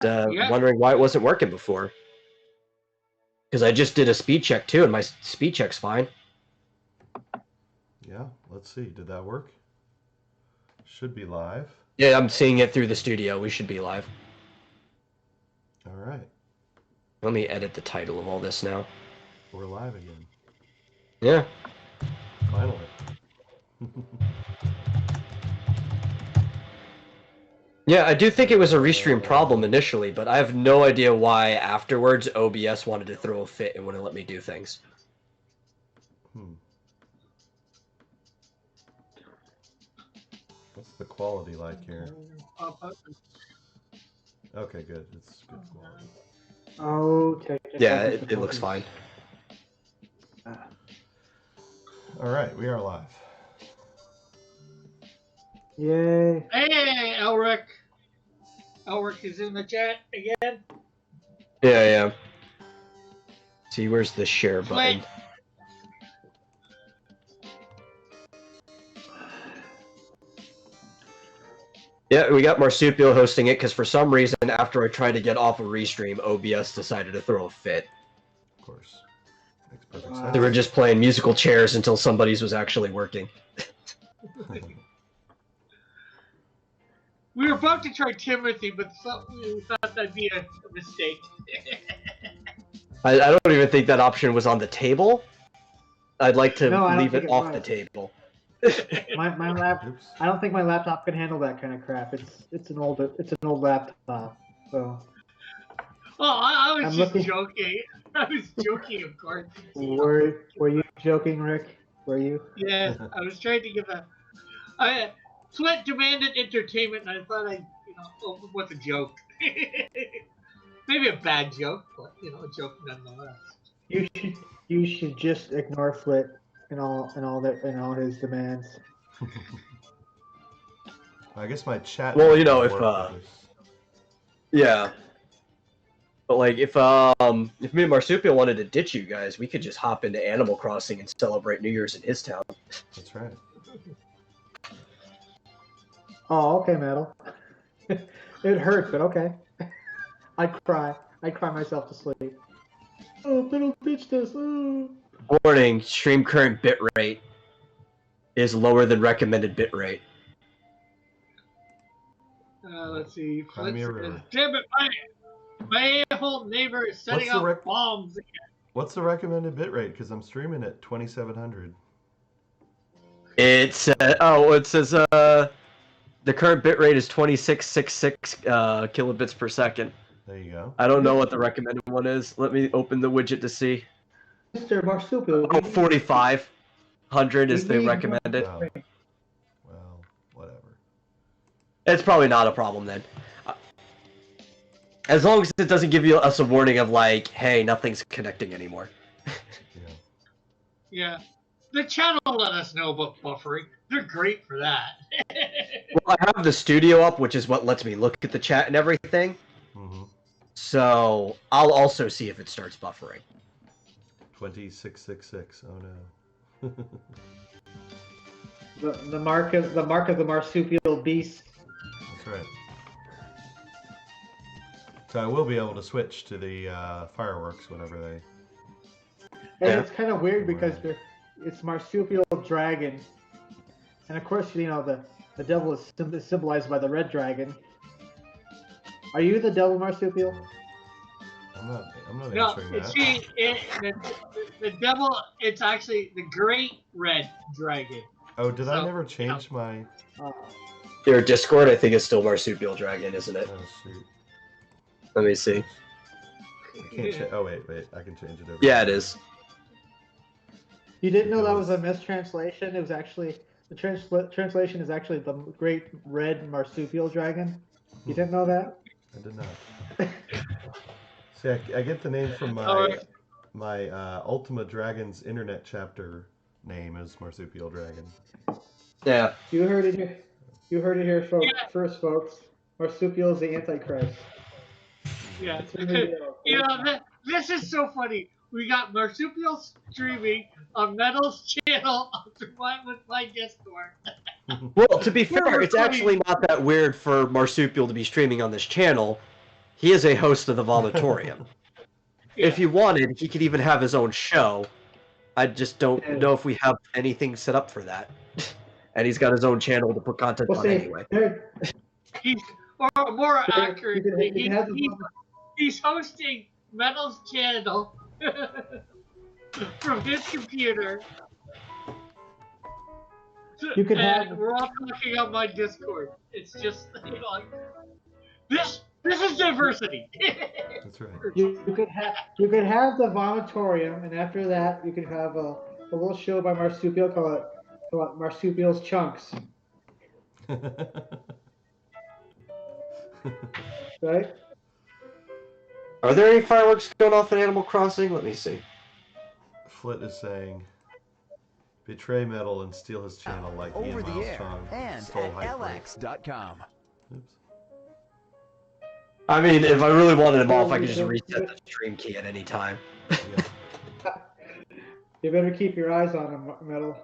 wondering why it wasn't working before. Because I just did a speed check too, and my speed check's fine. Yeah, let's see. Did that work? Should be live. Yeah, I'm seeing it through the studio. We should be live. All right. Let me edit the title of all this now. We're live again. Yeah. Finally. Yeah, I do think it was a restream problem initially, but I have no idea why afterwards OBS wanted to throw a fit and wouldn't let me do things. What's the quality like here? Okay, good. It's good quality. Oh, yeah, it looks fine. All right, we are live. Yay! Hey, Elric. Elric is in the chat again. Yeah. See, where's the share button? Yeah, we got Marsupial hosting it because for some reason, after I tried to get off a restream, OBS decided to throw a fit. Of course. Makes perfect sense. They were just playing musical chairs until somebody's was actually working. We were about to try Timothy, but we thought that'd be a mistake. I don't even think that option was on the table. I'd like to leave it off the table. my laptop. I don't think my laptop can handle that kind of crap. It's an old laptop. So. Oh, I was just joking. I was joking, of course. Were you joking, Rick? Were you? Yeah, I was trying to give Sweat demanded entertainment, and I thought it was a joke. Maybe a bad joke, but a joke nonetheless. You should just ignore Flit and all his demands. I guess my chat. Well, yeah. But like, if me and Marsupial wanted to ditch you guys, we could just hop into Animal Crossing and celebrate New Year's in his town. That's right. Oh, okay, Metal. It hurt, but okay. I'd cry myself to sleep. Oh, they don't pitch this. Oh. Warning: stream current bitrate is lower than recommended bitrate. Let's see. Damn it, my whole neighbor is setting up bombs again. What's the recommended bitrate? Because I'm streaming at 2700. It says the current bitrate is 2666 kilobits per second. There you go. I don't know what the recommended one is. Let me open the widget to see. Mr. Marsupial. Oh, 4500 is the recommended. Oh. Well, whatever. It's probably not a problem then. As long as it doesn't give us a warning of like, hey, nothing's connecting anymore. Yeah. The channel let us know about buffering. They're great for that. Well, I have the studio up, which is what lets me look at the chat and everything. Mm-hmm. So I'll also see if it starts buffering. 2666. Oh no. the mark of the marsupial beast. That's right. So I will be able to switch to the fireworks whenever they. And it's kind of weird because it's marsupial dragon, and of course the devil is symbolized by the red dragon. Are you the devil marsupial? I'm not no, answering that. See, the devil, it's actually the great red dragon. Oh, did I never change my... Your Discord, I think, is still Marsupial Dragon, isn't it? Oh, shoot. Let me see. I can't oh, wait. I can change it over. Yeah, it is. You didn't know that was a mistranslation? It was actually... The translation is actually the great red marsupial dragon. You didn't know that? I did not. See, I get the name from my Ultima Dragon's internet chapter name is Marsupial Dragon. Yeah. You heard it here first, folks. Marsupial is the Antichrist. Yeah. This is so funny. We got Marsupial streaming on Metal's channel with my Discord. Well, to be fair, it's actually not that weird for Marsupial to be streaming on this channel, He is a host of the Vomitorium. Yeah. If he wanted, he could even have his own show. I just don't know if we have anything set up for that. And he's got his own channel to put content We'll on see. anyway. He's, or more You accurately, can have the he's hosting Metal's channel from his computer. You can and have- we're all talking on my Discord. It's just like this is diversity. That's right. You could have the Vomitorium, and after that, you could have a little show by Marsupial called Marsupial's Chunks, right? Are there any fireworks going off in Animal Crossing? Let me see. Flit is saying, betray Metal and steal his channel like he Over and the Miles air Strong and stole at Hyper. lx.com. Oops. I mean, if I really wanted him off, I could just reset the stream key at any time. Yeah. You better keep your eyes on him, Metal.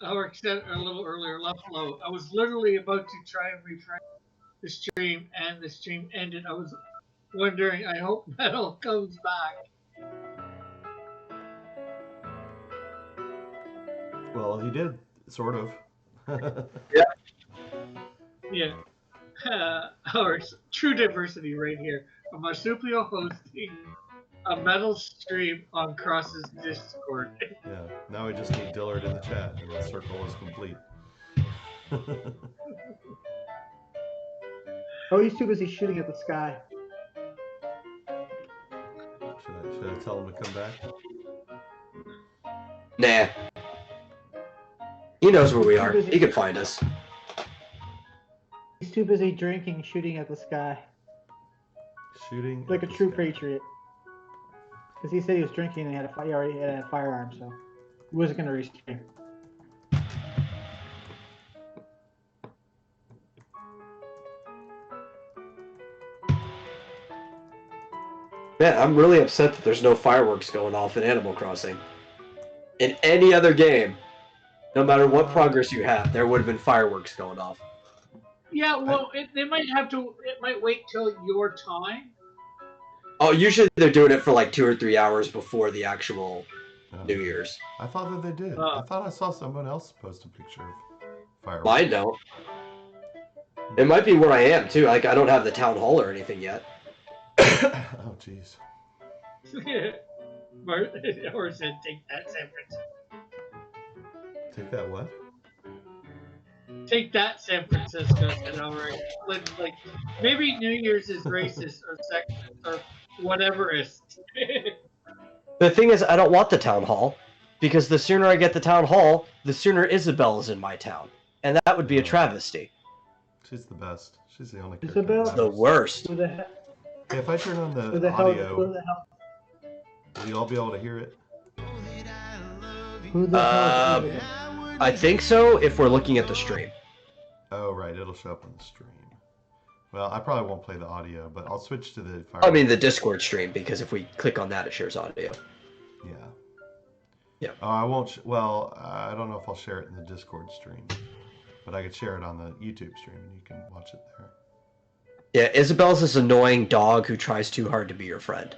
Our extent a little earlier, left low. I was literally about to try and refresh the stream, and the stream ended. I was wondering. I hope Metal comes back. Well, he did, sort of. Yeah. Our true diversity right here. A marsupial hosting a Metal stream on Cross's Discord. Yeah. Now we just need Dillard in the chat, and the circle is complete. Oh, he's too busy shooting at the sky. Should I tell him to come back? Nah. He knows where we are. He can find us. He's too busy drinking, shooting at the sky, Shooting like a at the true sky. patriot. Because he said he was drinking and he already had a firearm, so he wasn't going to restrain. Man, I'm really upset that there's no fireworks going off in Animal Crossing. In any other game, no matter what progress you have, there would have been fireworks going off. Yeah, well, they might have to. It might wait till your time. Oh, usually they're doing it for like 2 or 3 hours before the actual New Year's. I thought that they did. I thought I saw someone else post a picture of fireworks. Mine don't. It might be where I am too. Like I don't have the town hall or anything yet. Oh, jeez. Or said, take that, San Francisco. Take that what? Take that, San Francisco. And all right, like maybe New Year's is racist or sexist or whatever is. The thing is, I don't want the town hall because the sooner I get the town hall, the sooner Isabel's in my town, and that would be a travesty. She's the best. She's the only Isabel? character. The worst. Who the hell? Hey, if I turn on Who the the hell? audio, Who the hell? will you all be able to hear it? Who the hell? Is I think so if we're looking at the stream. Oh, right. It'll show up on the stream. Well, I probably won't play the audio, but I'll switch to the I mean the Discord stream, because if we click on that, it shares audio. Yeah. Yeah. Oh, I won't. Well, I don't know if I'll share it in the Discord stream, but I could share it on the YouTube stream, and you can watch it there. Yeah, Isabel's this annoying dog who tries too hard to be your friend.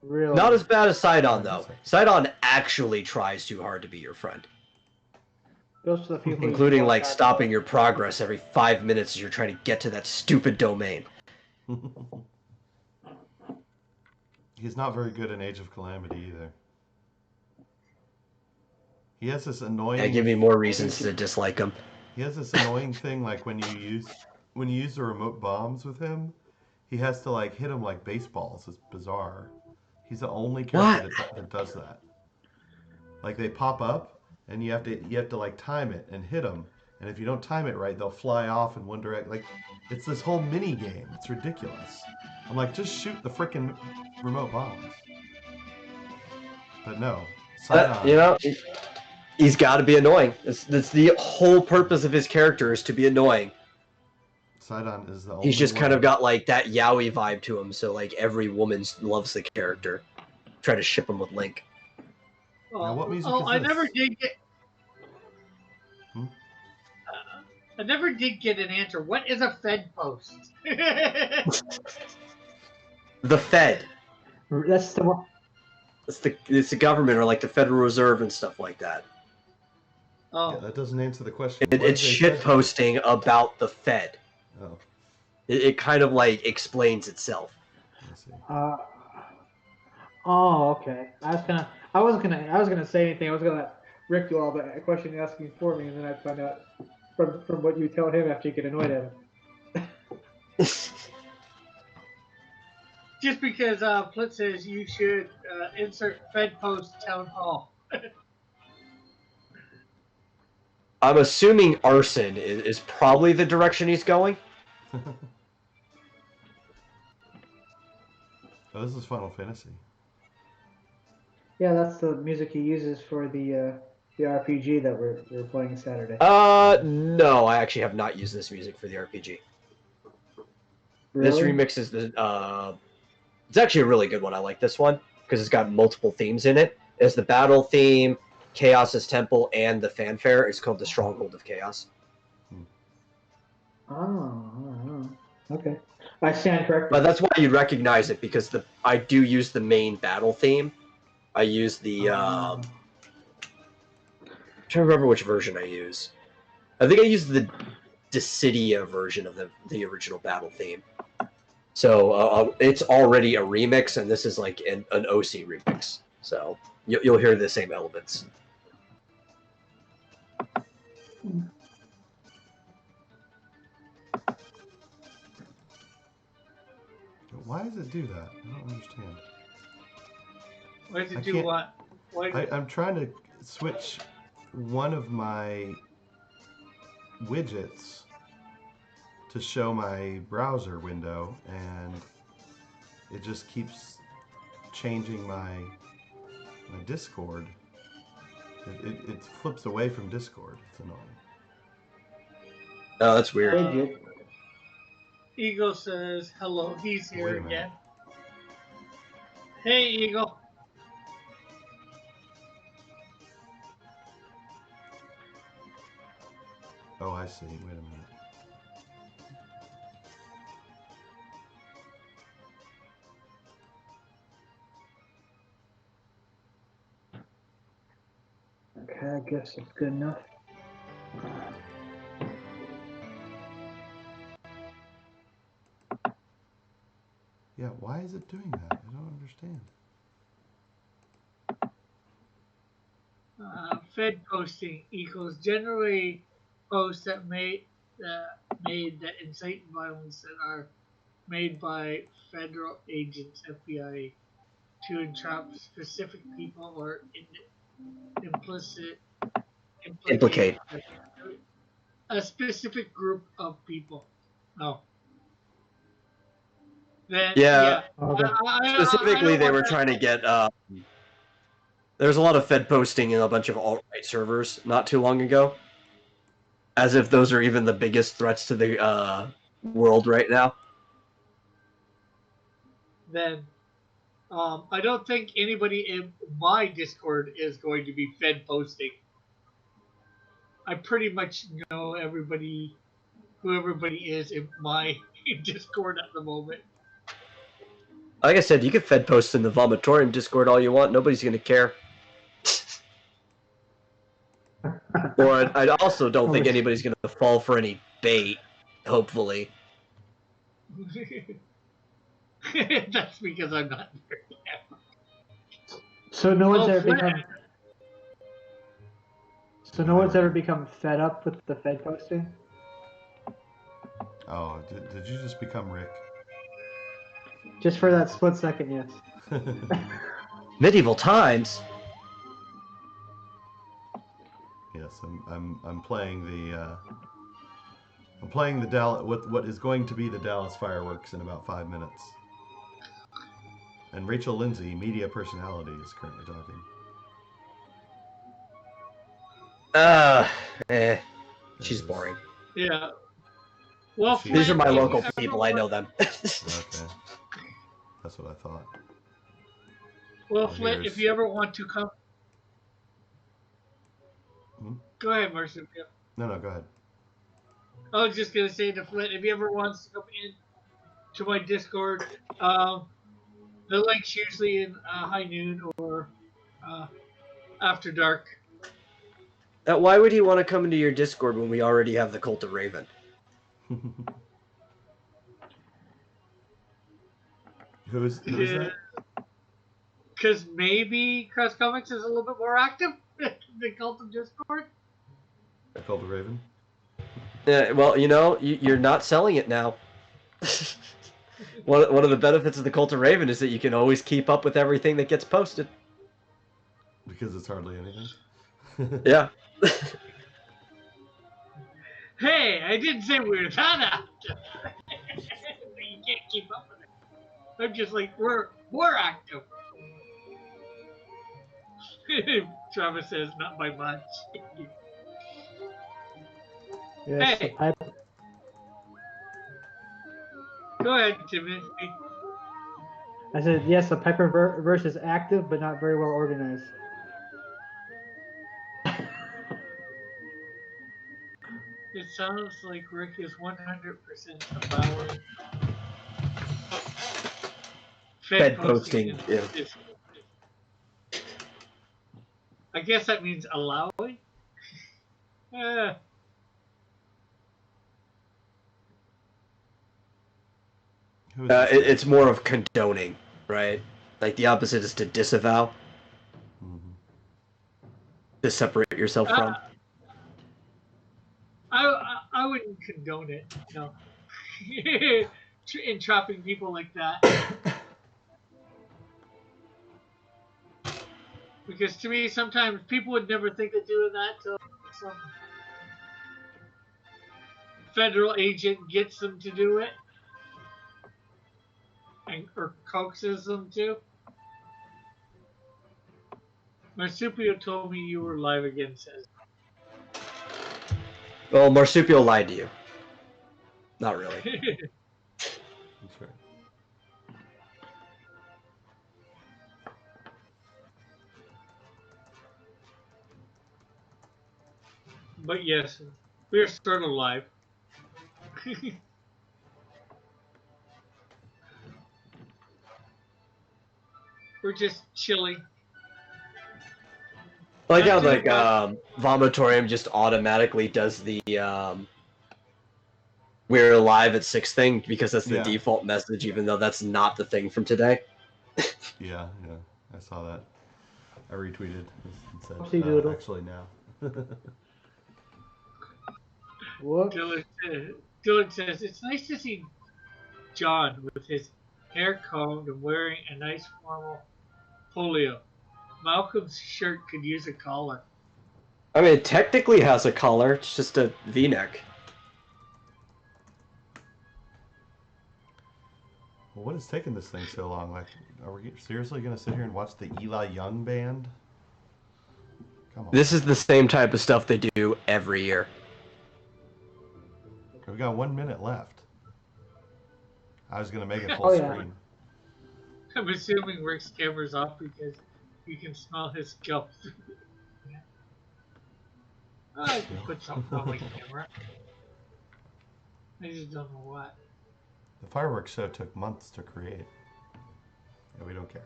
Really? Not as bad as Sidon, though. Sidon actually tries too hard to be your friend. Those are the people Including, like, stopping your progress every 5 minutes as you're trying to get to that stupid domain. He's not very good in Age of Calamity, either. He has this annoying... Yeah, give me more reasons to dislike him. He has this annoying thing, like, when you use the remote bombs with him, he has to, like, hit them like baseballs. It's bizarre. He's the only character that does that. Like, they pop up, and you have to like time it and hit them. And if you don't time it right, they'll fly off in one direction. Like, it's this whole mini game. It's ridiculous. I'm like, just shoot the frickin' remote bombs. But no. You know, he's got to be annoying. That's the whole purpose of his character, is to be annoying. Sidon is the only He's just one. kind of got like that yaoi vibe to him, so like every woman loves the character. Try to ship him with Link. Now, what music is I this? never did get. I never did get an answer. What is a Fed post? The Fed. That's the one. It's the government or like the Federal Reserve and stuff like that. Yeah, Oh, that doesn't answer the question. It's shit posting about the Fed. Oh, It kind of like explains itself. I see. Oh, okay. I was gonna say anything. I was gonna let Rick do all the question asking for me, and then I'd find out from what you tell him after you get annoyed at him. just because Flit says you should insert Fed post town hall. I'm assuming arson is probably the direction he's going. Oh, this is Final Fantasy. Yeah, that's the music he uses for the RPG that we're playing Saturday. No, I actually have not used this music for the RPG. Really? This remix is it's actually a really good one. I like this one because it's got multiple themes in it. It's the battle theme, Chaos's Temple, and the fanfare. It's called the Stronghold of Chaos. Oh, okay. I stand corrected. But that's why you recognize it because I do use the main battle theme. I use the I'm trying to remember which version I use. I think I used the Dissidia version of the original battle theme. So it's already a remix, and this is like an OC remix. So you'll hear the same elements. Why does it do that? I don't understand. Why does it do what? I'm trying to switch one of my widgets to show my browser window, and it just keeps changing my Discord. It flips away from Discord. It's annoying. Oh, that's weird. Eagle says hello. He's Wait here a minute. again. Hey, Eagle. Oh, I see. Wait a minute. Okay, I guess it's good enough. Yeah, why is it doing that? I don't understand. Fed posting equals generally posts that made that incite violence that are made by federal agents, FBI, to entrap specific people or implicate a specific group of people. No. Then Yeah. Okay. Specifically, they were trying to get. There's a lot of Fed posting in a bunch of alt-right servers not too long ago, as if those are even the biggest threats to the world right now. Then I don't think anybody in my Discord is going to be Fed posting. I pretty much know who everybody is in my Discord at the moment. Like I said, you can Fed post in the Vomitorium Discord all you want. Nobody's going to care. Or I also don't think anybody's going to fall for any bait, hopefully. That's because I'm not there yet. So no one's ever become fed up with the Fed posting? Oh, did you just become Rick? Just for that split second, yes. Medieval times. Yes, I'm playing the Dallas what is going to be the Dallas fireworks in about 5 minutes. And Rachel Lindsay, media personality, is currently talking. She's boring. Yeah. Well, These are my local people. I know them. Okay. That's what I thought. Well, Flint, if you ever want to come... Go ahead, Marcia. No, go ahead. I was just gonna say to Flint, if he ever wants to come in to my Discord, the link's usually in high noon or after dark. Why would he want to come into your Discord when we already have the Cult of Raven? Who's that? Because maybe Cross Comics is a little bit more active than Cult of Discord. I called the Raven. Yeah, well, you know, you're not selling it now. One of the benefits of the Cult of Raven is that you can always keep up with everything that gets posted. Because it's hardly anything. Yeah. Hey, I didn't say we were that active. You can't keep up with it. I'm just like, we're more active. Travis says, not by much. Yes, Hey. I, Go ahead, Timothy. I said yes. The Piper verse is active, but not very well organized. It sounds like Rick is 100% allowing Fed posting. Yeah. I guess that means allowing. It's more of condoning, right? Like the opposite is to disavow. Mm-hmm. To separate yourself from. I wouldn't condone it, no. Entrapping people like that. Because to me, sometimes people would never think of doing that until some federal agent gets them to do it. Or coaxes them to. Marsupio told me you were live again, says. Well, Marsupial lied to you. Not really. That's right. But yes, we're sort of live. We're just chilling. I like how like Vomitorium just automatically does the we're live at 6 thing because that's the default message, even though that's not the thing from today. Yeah, I saw that. I retweeted and said, actually now. What? Dylan says, it's nice to see John with his hair combed and wearing a nice formal polio. Malcolm's shirt could use a collar. I mean, it technically has a collar. It's just a V-neck. Well, what is taking this thing so long? Like, are we seriously going to sit here and watch the Eli Young band? Come on. This is the same type of stuff they do every year. We've got 1 minute left. I was going to make it full screen. I'm assuming Rick's camera's off because you can smell his scalp. I can put something on my camera. I just don't know what. The fireworks show took months to create. And we don't care.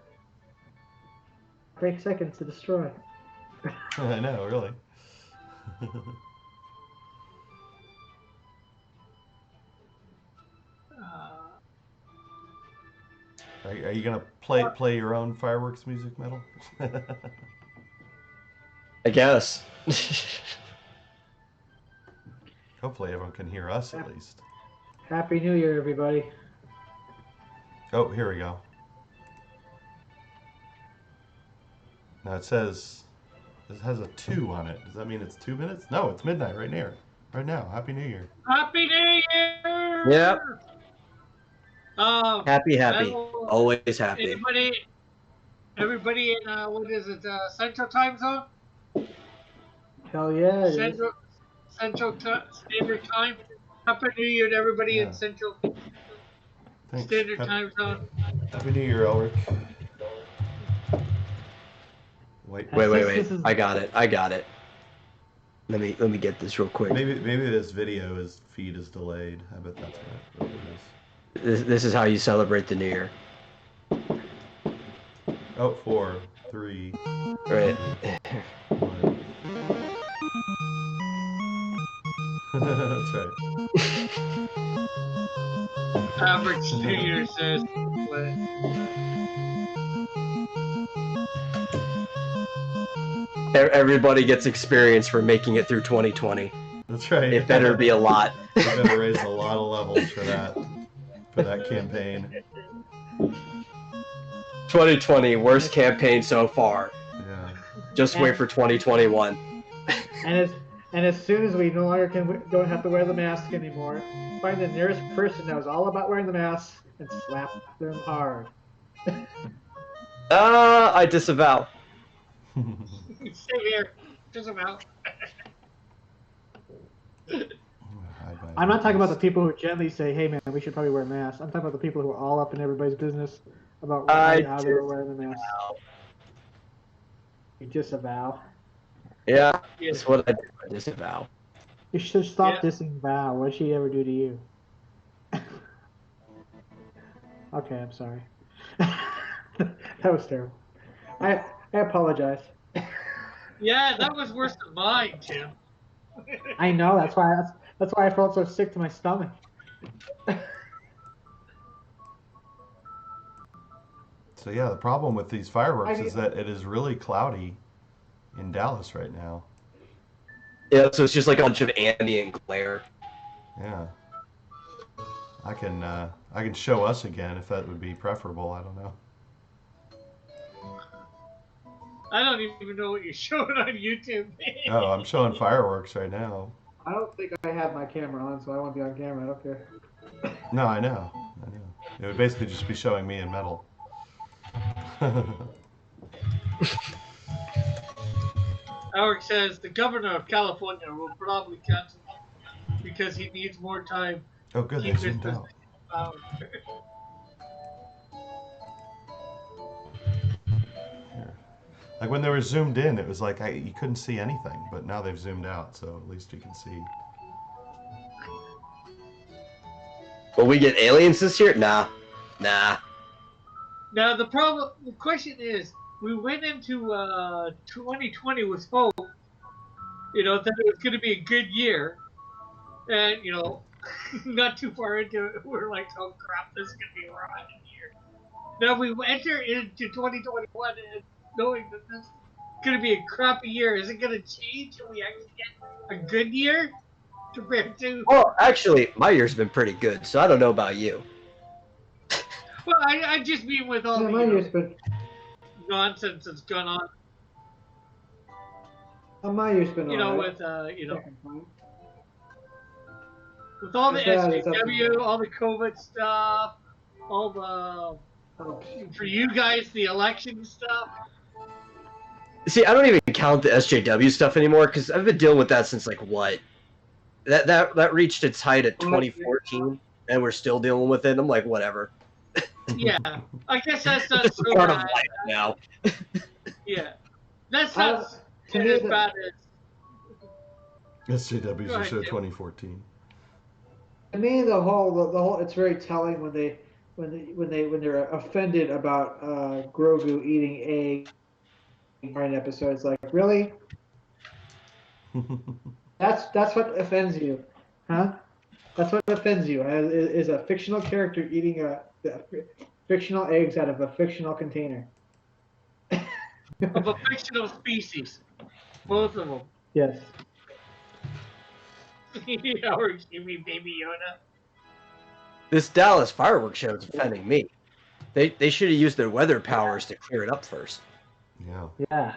Take seconds to destroy. I know, really. Are you gonna play your own fireworks music, Metal? I guess. Hopefully everyone can hear us at least. Happy New Year, everybody. Oh, here we go. Now it says, this has a 2 on it. Does that mean it's 2 minutes? No, it's midnight right now. Happy New Year. Happy New Year! Yep. Happy. Always happy. Everybody in, what is it, Central Time Zone? Hell yeah. Central Standard Time. Happy New Year to everybody in Central Standard Time Zone. Happy New Year, Elric. Wait. I got it. Let me get this real quick. Maybe this feed is delayed. I bet that's what it is. This is how you celebrate the New Year. Oh, 4, 3. Right. 1. That's right. Average New Year says. Everybody gets experience for making it through 2020. That's right. It better be a lot. We better raise a lot of levels for that campaign. 2020, worst campaign so far. Yeah. Just wait for 2021. And as soon as we no longer don't have to wear the mask anymore, find the nearest person that was all about wearing the mask and slap them hard. I disavow. Same here. Disavow. I'm not talking about the people who gently say, "Hey, man, we should probably wear masks." I'm talking about the people who are all up in everybody's business about how they were wearing the mask. You disavow. Yeah, that's what I do. I disavow. You should stop dissing Val. What did she ever do to you? Okay, I'm sorry. That was terrible. I apologize. Yeah, that was worse than mine, Tim. I know. That's why I felt so sick to my stomach. So yeah, the problem with these fireworks is that it is really cloudy in Dallas right now. Yeah, so it's just like a bunch of ambient glare. Yeah. I can show us again if that would be preferable. I don't know. I don't even know what you're showing on YouTube. Oh, I'm showing fireworks right now. I don't think I have my camera on, so I won't be on camera. I don't care. No, I know. It would basically just be showing me in metal. Howard says the governor of California will probably cancel because he needs more time. Oh, good. They zoomed out. Like when they were zoomed in, it was like you couldn't see anything, but now they've zoomed out, so at least you can see. Will we get aliens this year? Nah. Now the question is, we went into 2020 with hope, that it was going to be a good year, and not too far into it, we're like, oh crap, this is going to be a rotten year. Now we enter into 2021 and knowing that this is going to be a crappy year. Is it going to change and we actually get a good year compared to... Well, actually, my year's been pretty good, so I don't know about you. Well, I just mean with all the nonsense that's gone on. My year's been with with all the SJW, all the COVID stuff, all the for you guys the election stuff. See, I don't even count the SJW stuff anymore because I've been dealing with that since like what? That reached its height at 2014, and we're still dealing with it. I'm like, whatever. Yeah, I guess that's not so part bad. of life now. Yeah, that's not as bad as SJW's the show 2014. To me, the whole it's very telling when they're offended about Grogu eating egg in episodes. Like, really? That's what offends you, huh? That's what offends you. Is a fictional character eating fictional eggs out of a fictional container. of a fictional species, both of them. Yes. Or you mean Baby Yoda? This Dallas fireworks show is offending me. They should have used their weather powers to clear it up first. Yeah. Yeah.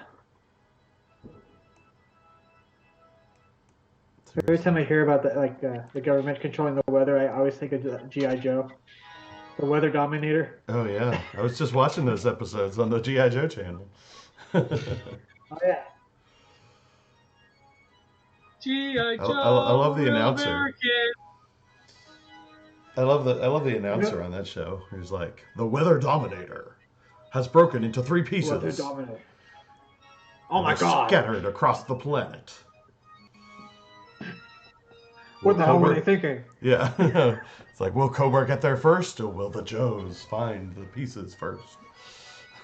Every time I hear about the government controlling the weather, I always think of G.I. Joe, the weather dominator. Oh yeah, I was just watching those episodes on the G.I. Joe channel. Oh yeah. G.I. Joe. I love the announcer. American. I love the announcer on that show. Who's like, the weather dominator has broken into 3 pieces. Weather dominator. Oh my God! Scattered across the planet. What the hell were they Cobra... thinking? Yeah. It's like, will Cobra get there first, or will the Joes find the pieces first?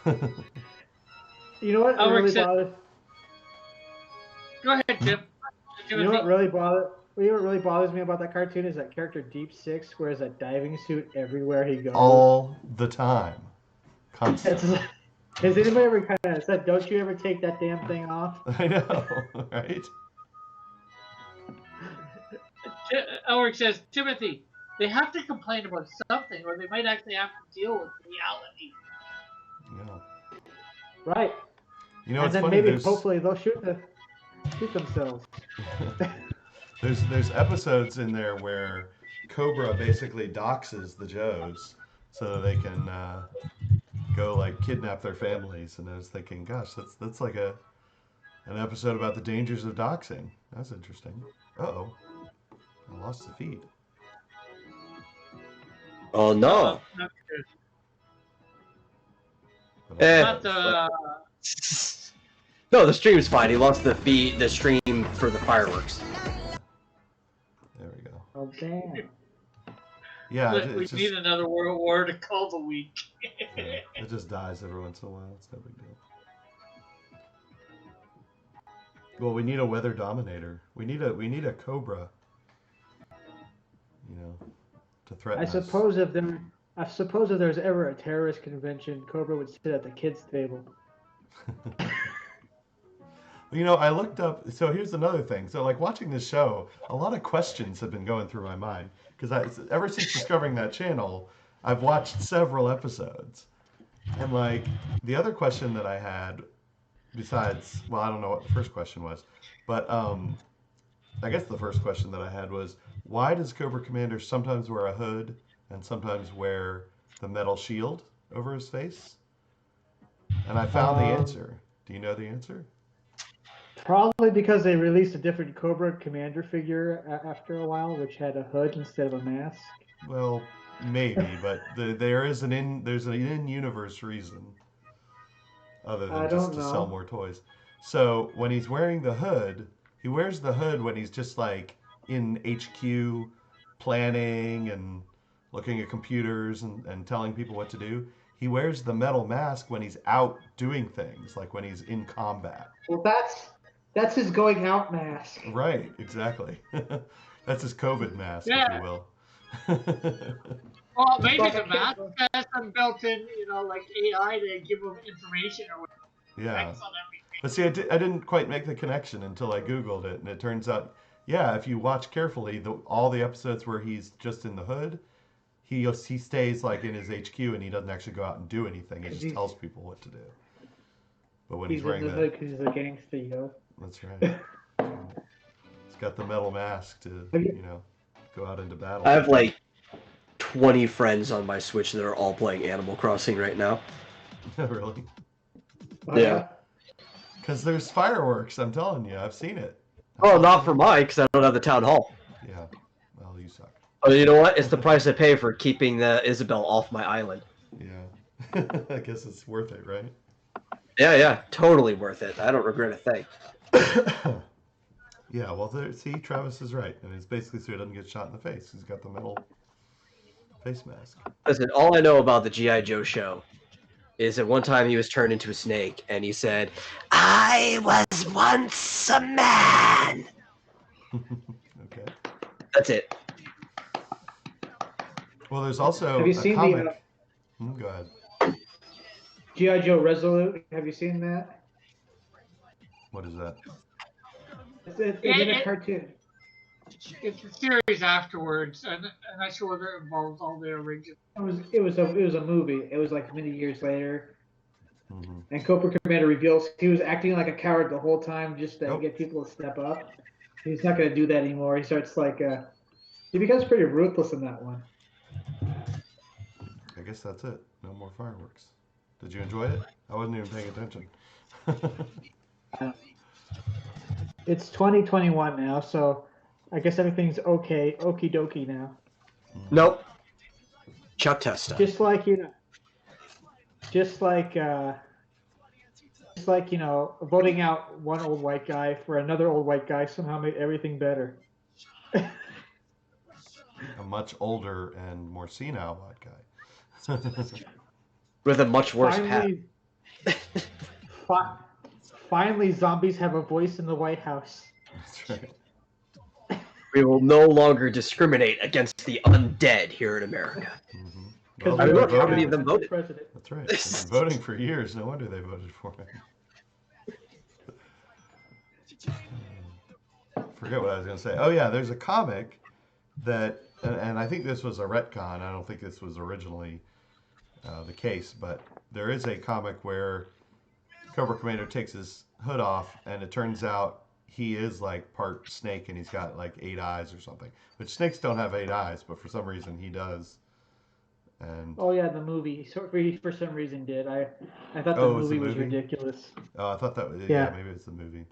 You know what Elric really said, bothers? go ahead, Tim. You know what really bothers me about that cartoon is that character Deep Six wears a diving suit everywhere he goes. All the time. It's Constantly. like, has anybody ever kind of said, "Don't you ever take that damn thing off"? I know, right? Elric says, Timothy, they have to complain about something, or they might actually have to deal with reality. Yeah. Right. You know, and it's then funny. maybe hopefully they'll shoot themselves. There's episodes in there where Cobra basically doxes the Joes so that they can go like kidnap their families. And I was thinking, gosh, that's like an episode about the dangers of doxing. That's interesting. Uh-oh. I lost the feed. Oh no. Not good. Eh. Not No, the stream's fine. He lost the stream for the fireworks. There we go. Oh damn. Yeah, we it's need just, another World War to call the week. it just dies every once in a while. It's no big deal. Well, we need a weather dominator. We need a Cobra. You know, to threaten I us. suppose if there's ever a terrorist convention, Cobra would sit at the kids' table. You know, I looked up. So here's another thing. So like watching this show, a lot of questions have been going through my mind because ever since discovering that channel, I've watched several episodes, and like the other question that I had, besides, well, I don't know what the first question was, but I guess the first question that I had was, why does Cobra Commander sometimes wear a hood and sometimes wear the metal shield over his face? And I found the answer. Do you know the answer? Probably because they released a different Cobra Commander figure after a while, which had a hood instead of a mask. Well, maybe, but there's an in-universe reason, other than just to sell more toys. So when he's wearing the hood, he wears the hood when he's just like in HQ planning and looking at computers and telling people what to do. He wears the metal mask when he's out doing things, like when he's in combat. Well, that's his going out mask. Right, exactly. That's his COVID mask, Yeah. if you will. Well, maybe the mask has some built-in, like AI to give them information or whatever. Yeah. But see, I didn't quite make the connection until I Googled it, and it turns out, yeah, if you watch carefully, all the episodes where he's just in the hood, he stays like in his HQ and he doesn't actually go out and do anything. He just tells people what to do. But when he's wearing in the hood because he's a gangster, That's right. He's got the metal mask to, go out into battle. I have like 20 friends on my Switch that are all playing Animal Crossing right now. Really? Yeah. Because there's fireworks, I'm telling you. I've seen it. Oh, not for mine, because I don't have the town hall. Yeah. Well, you suck. Oh, you know what? It's the price I pay for keeping the Isabel off my island. Yeah. I guess it's worth it, right? Yeah, totally worth it. I don't regret a thing. Yeah, well, see, Travis is right. And it's basically so he doesn't get shot in the face. He's got the metal face mask. Listen, all I know about the G.I. Joe show is that one time he was turned into a snake, and he said, "I was once a man." Okay. That's it. Well, there's also Have you a seen comic. Go ahead. G.I. Joe Resolute? Have you seen that? What is that? It's in a cartoon. It's a series afterwards, and I'm not sure whether it involves all the original. It was a movie. It was like many years later. Mm-hmm. And Cobra Commander reveals he was acting like a coward the whole time just to get people to step up. He's not going to do that anymore. He starts like he becomes pretty ruthless in that one. I guess that's it. No more fireworks. Did you enjoy it? I wasn't even paying attention. It's 2021 now, so I guess everything's okay, okie dokie now. Nope. Chuck Testa. Just like voting out one old white guy for another old white guy somehow made everything better. a much older and more senile bad guy. With a much worse hat. Finally, zombies have a voice in the White House. That's right. We will no longer discriminate against the undead here in America. Mm-hmm. Because Well, I mean, we look, don't how have many of them a voted? president. that's right. They've been voting for years. No wonder they voted for him. Forget what I was going to say. Oh yeah, there's a comic that, and I think this was a retcon. I don't think this was originally the case, but there is a comic where Cobra Commander takes his hood off, and it turns out he is like part snake, and he's got like 8 eyes or something. Which snakes don't have 8 eyes, but for some reason he does. And Oh yeah, the movie. So for some reason did. I thought the Oh, it was the movie was movie? ridiculous. oh, I thought that was Yeah. maybe it's the movie.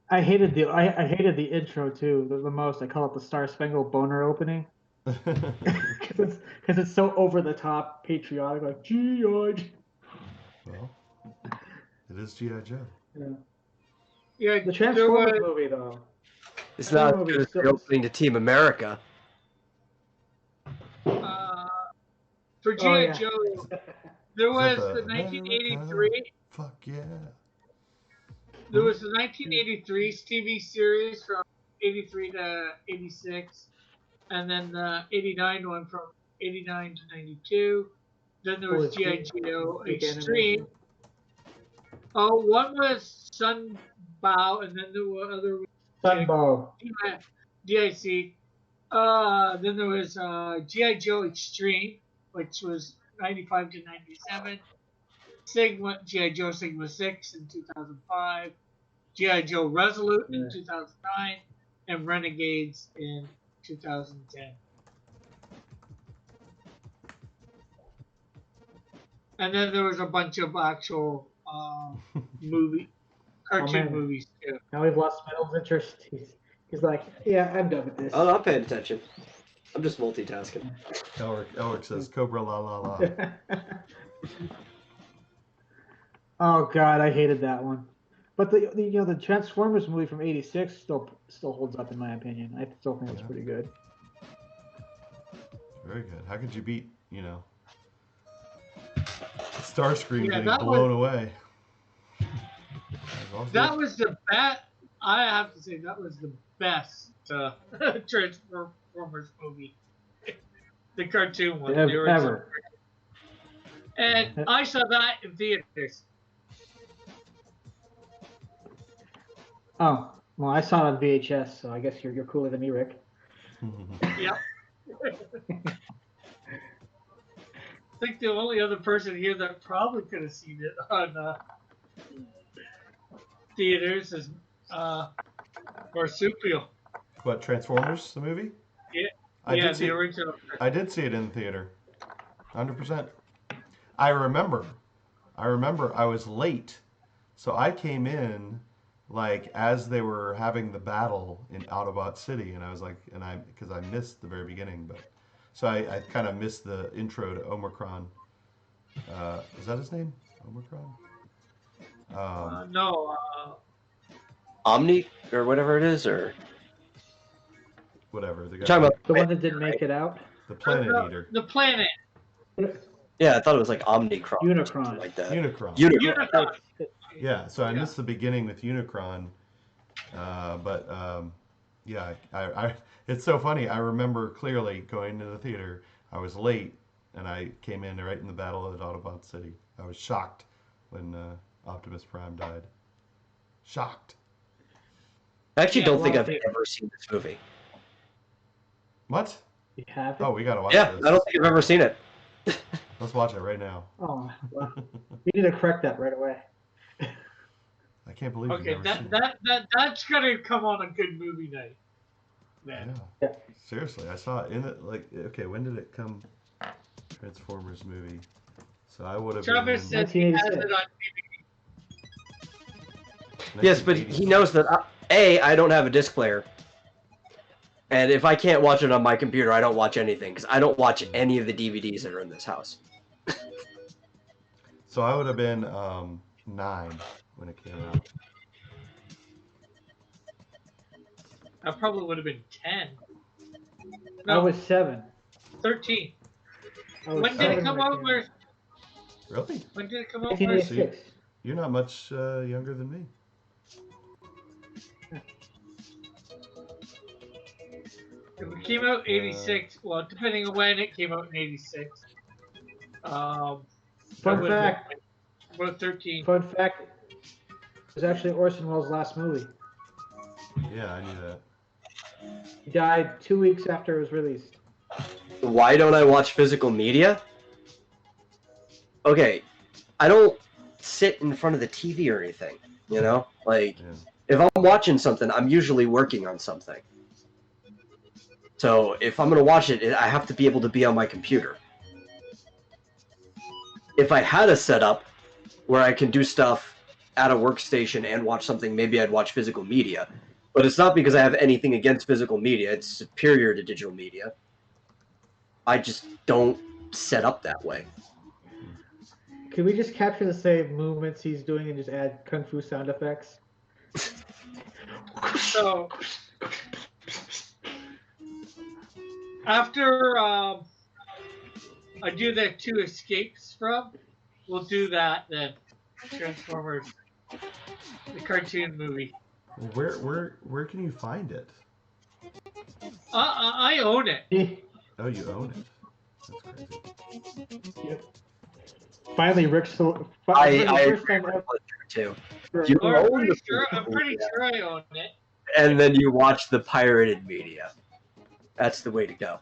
I hated I hated the intro too the most. I call it the Star Spangled Boner opening because it's so over the top patriotic, like G.I. Well, it is G.I. Joe. Yeah. Yeah, The there Transformers was, movie though. It's not as movie good as still- the opening to Team America. for Oh, G.I. yeah. Joe, there Is that was the America? 1983. Fuck yeah. There was the 1983 TV series from 83 to 86, and then the 89 one from 89 to 92. Then there was Holy G.I. shit. Joe Big Extreme. animation. Oh, one was Sunbow, and then there were other Sunbow. DIC. Then there was G.I. Joe Extreme, which was 95 to 97. Sigma G.I. Joe Sigma 6 in 2005. G.I. Joe Resolute in 2009, and Renegades in 2010. And then there was a bunch of actual cartoon man. movies too. Now we've lost Metal's interest. He's like, yeah, I'm done with this. Oh, no, I'm paying attention. I'm just multitasking. Elric says Cobra la la la. Oh god, I hated that one. But the Transformers movie from '86 still holds up in my opinion. I still think it's pretty good. Very good. How could you beat, Starscream getting that blown away? That was the best. I have to say that was the best Transformers movie, the cartoon one, the original. Ever. And I saw that in theaters. Oh, well, I saw it on VHS, so I guess you're cooler than me, Rick. Yep. I think the only other person here that probably could have seen it on theaters is Marsupial. What, Transformers, the movie? Yeah, the original. I did see it in the theater. 100%. I remember I was late, so I came in like as they were having the battle in Autobot City, and I was like, because I missed the very beginning, but so I kind of missed the intro to Omicron. Is that his name? Omicron? No. Omni or whatever it is, or Whatever. The guy, talking about The one that didn't make it out. the Planet Eater. The planet. Yeah, I thought it was like Omnicron. Or Unicron. something like that. Unicron. Unicron. Yeah, so I missed the beginning with Unicron, but yeah, I it's so funny. I remember clearly going to the theater. I was late, and I came in right in the battle at Autobot City. I was shocked when Optimus Prime died. Shocked. I actually don't think well, I've ever seen this movie. What? You have it? Oh, we gotta watch Yeah, this. I don't think I've ever seen it. Let's watch it right now. Oh, well, we need to correct that right away. I can't believe Okay, you've never seen it. that's gonna come on a good movie night. Man. Yeah. Seriously, I saw it in it. Like, okay, when did it come? Transformers movie. So I would have Travis been. says he has it 1986. on DVD. Yes, but he knows that I don't have a disc player, and if I can't watch it on my computer, I don't watch anything because I don't watch any of the DVDs that are in this house. So I would have been 9 when it came out. I probably would have been 10. I was 7. 13. I was When did it 7 come when out? came Where? Really? When did it come out? Where? 1986. You're not much younger than me. It came out 86. Well, depending on when it came out in 86. I Fun would have been fact. about 13. Fun fact. It was actually Orson Welles' last movie. Yeah, I knew that. He died 2 weeks after it was released. Why don't I watch physical media? Okay, I don't sit in front of the TV or anything, you know? Like, Yeah. if I'm watching something, I'm usually working on something. So if I'm going to watch it, I have to be able to be on my computer. If I had a setup where I can do stuff at a workstation and watch something, maybe I'd watch physical media. But it's not because I have anything against physical media. It's superior to digital media. I just don't set up that way. Can we just capture the same movements he's doing and just add kung fu sound effects? So after I do the 2 escapes from, we'll do that then. Transformers, the cartoon movie. Where can you find it? I own it. Oh, you own it. That's crazy. Yep. Finally, Rick's I first agree time with ever. Butcher, too. You I'm own pretty the sure. physical I'm pretty media, sure I own it. and then you watch the pirated media. That's the way to go.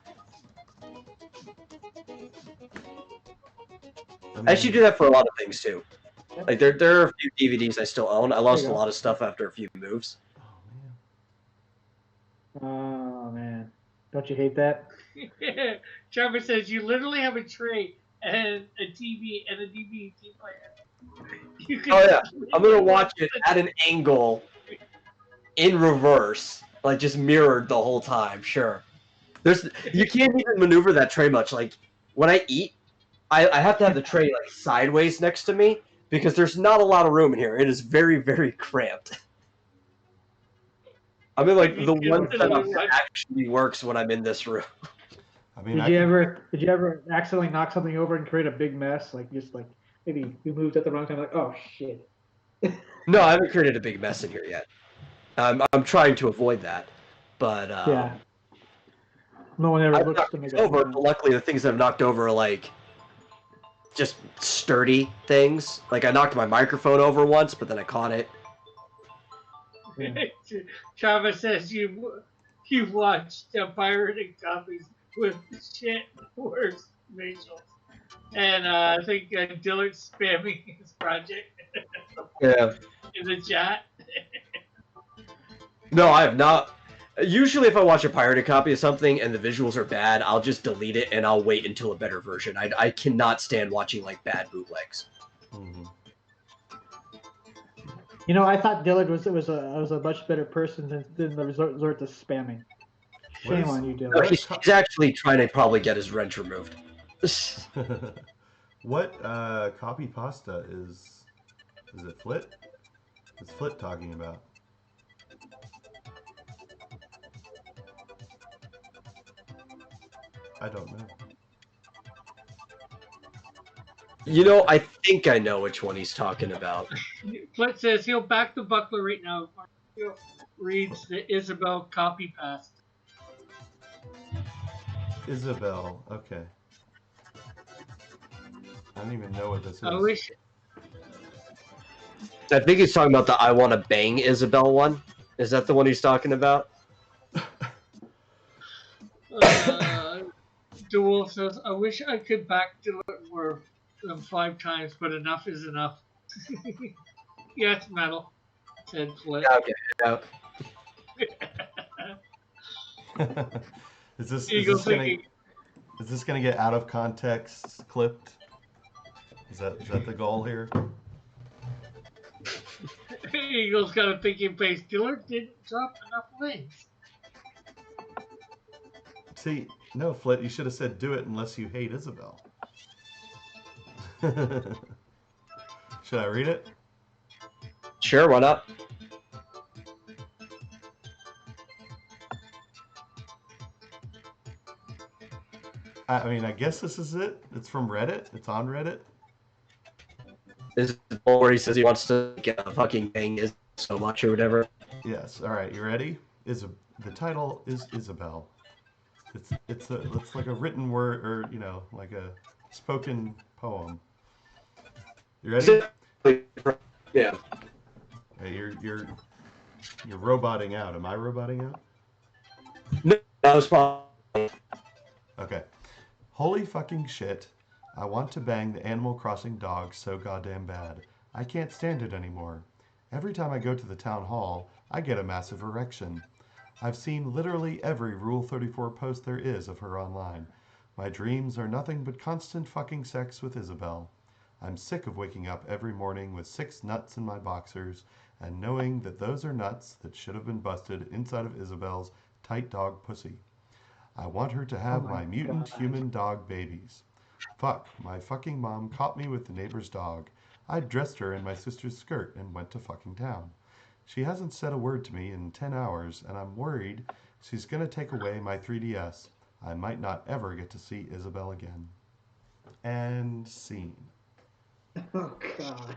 I actually do that for a lot of things too. Like there are a few DVDs I still own. I lost a lot of stuff after a few moves. Oh man, don't you hate that? Trevor says you literally have a tray and a TV and a DVD player. You can Oh yeah, I'm gonna watch it at an angle, in reverse, like just mirrored the whole time. Sure, you can't even maneuver that tray much. Like when I eat, I have to have the tray like sideways next to me because there's not a lot of room in here. It is very, very cramped. I mean, like the one setup that actually works when I'm in this room. I mean, Did you ever accidentally knock something over and create a big mess? Like just like maybe you moved at the wrong time. Like oh shit. No, I haven't created a big mess in here yet. I'm trying to avoid that, but Yeah. No one ever I've looks knocked to make things over. But luckily, the things I've knocked over are like just sturdy things. Like I knocked my microphone over once, but then I caught it. Yeah. Travis says you've watched pirated copies with shit worse visuals, and I think Dillard's spamming his project. Yeah. In the chat. No, I have not. Usually, if I watch a pirated copy of something and the visuals are bad, I'll just delete it and I'll wait until a better version. I cannot stand watching like bad bootlegs. Mm-hmm. You know, I thought Dillard was a much better person than the resort to spamming. Shame on you, Dillard. No, he's actually trying to probably get his wrench removed. What copy pasta is it Flit? What's Flit talking about? I don't know. You know, I think I know which one he's talking about. Flit says he'll back the buckler right now. He reads the Isabel copy paste. Isabel, okay. I don't even know what this is. I wish. I think he's talking about the I Want to Bang Isabel one. Is that the one he's talking about? DeWolf says, I wish I could back Dillard more than 5 times, but enough is enough. Yes, metal, said Flit. Yeah, okay, yeah. Is this gonna get out of context clipped? Is that the goal here? Eagle's got a thinking face. Dillard didn't drop enough wings. See, no, Flit, you should have said do it unless you hate Isabel. Should I read it? Sure, why not? I mean, I guess this is it. It's from Reddit. It's on Reddit. This is the one where he says he wants to get a fucking bang is so much or whatever. Yes. All right. You ready? The title is Isabel. It's like a written word, or like a spoken poem. You ready? Yeah. Hey, you're roboting out. Am I roboting out? No, that was probably. Okay. Holy fucking shit. I want to bang the Animal Crossing dog so goddamn bad. I can't stand it anymore. Every time I go to the town hall, I get a massive erection. I've seen literally every Rule 34 post there is of her online. My dreams are nothing but constant fucking sex with Isabel. I'm sick of waking up every morning with 6 nuts in my boxers and knowing that those are nuts that should have been busted inside of Isabel's tight dog pussy. I want her to have my mutant human dog babies. Fuck, my fucking mom caught me with the neighbor's dog. I dressed her in my sister's skirt and went to fucking town. She hasn't said a word to me in 10 hours, and I'm worried she's gonna take away my 3DS. I might not ever get to see Isabel again. And scene. Oh god.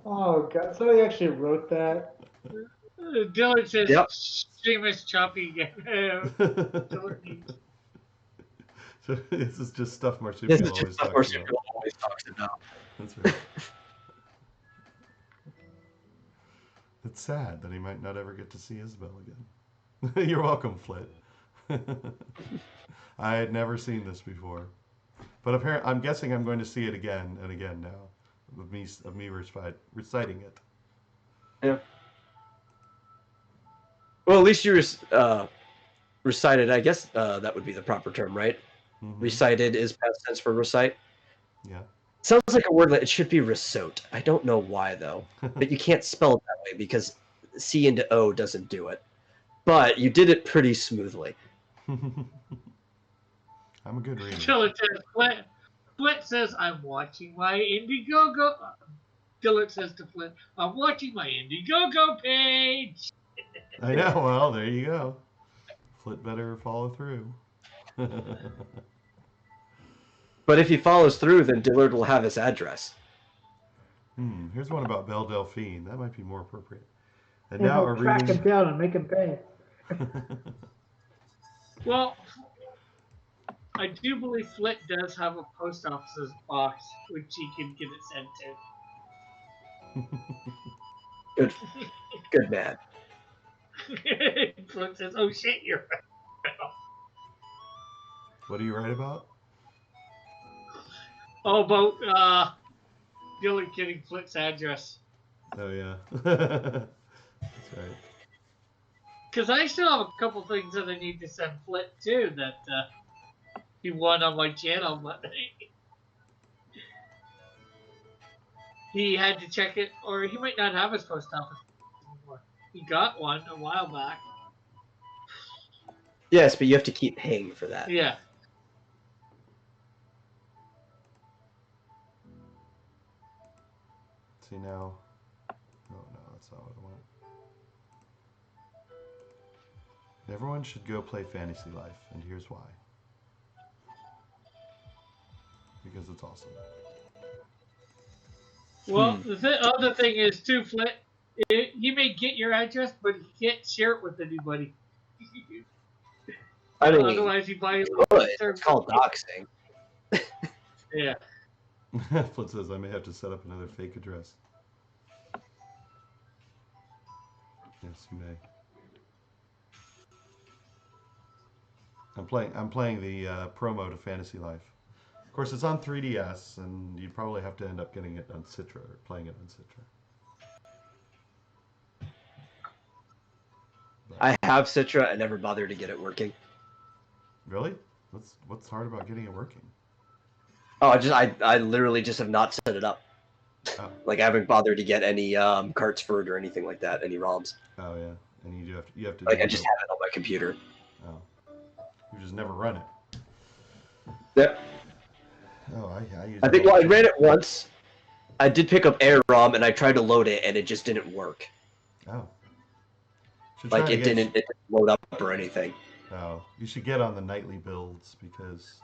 Oh god. Somebody actually wrote that. Dylan says, Yep. Seamus choppy again. So this is just stuff This Marsupial is just always stuff talks Marsupial about. always talks about. That's right. It's sad that he might not ever get to see Isabel again. You're welcome, Flit. I had never seen this before, but apparently, I'm guessing I'm going to see it again and again now, of me reciting it. Yeah. Well, at least you recited. I guess that would be the proper term, right? Mm-hmm. Recited is past tense for recite. Yeah. Sounds like a word that it should be recite. I don't know why though, but you can't spell it that way because C into O doesn't do it. But you did it pretty smoothly. I'm a good reader. Dylan says, Flint says, I'm watching my Indiegogo. Dylan says to Flint, I'm watching my Indiegogo page. I know. Well, there you go. Flit better follow through. But if he follows through, then Dillard will have his address. Here's one about Belle Delphine. That might be more appropriate. And Yeah, now no, a track reading. him down and make him pay. Well, I do believe Flint does have a post office's box, which he can get it sent to. Good man. Flint says, oh shit, you're right. What do you write about? Oh, about Dylan getting Flint's address. Oh yeah, that's right. Because I still have a couple things that I need to send Flint too that he won on my channel, but he had to check it, or he might not have his post office anymore. He got one a while back. Yes, but you have to keep paying for that. Yeah. See now. Oh no, that's not what I want. Everyone should go play Fantasy Life, and here's why. Because it's awesome. Well, the other thing is too, Flint. He may get your address, but he can't share it with anybody. I mean, otherwise he buys. it's called doxing. Yeah. Flint says I may have to set up another fake address. Yes, you may. I'm playing the promo to Fantasy Life. Of course, it's on 3DS, and you'd probably have to end up getting it on Citra or playing it on Citra. But, I have Citra. I never bothered to get it working. really? What's hard about getting it working? Oh, I literally just have not set it up. Oh. Like I haven't bothered to get any carts for it or anything like that, any ROMs. Oh yeah, and you have to. Like I just have it on my computer. Oh, you just never run it. Yeah. Oh, I use. I think I ran it once. I did pick up AirROM and I tried to load it and it just didn't work. Oh. Like it didn't load up or anything. Oh, you should get on the nightly builds because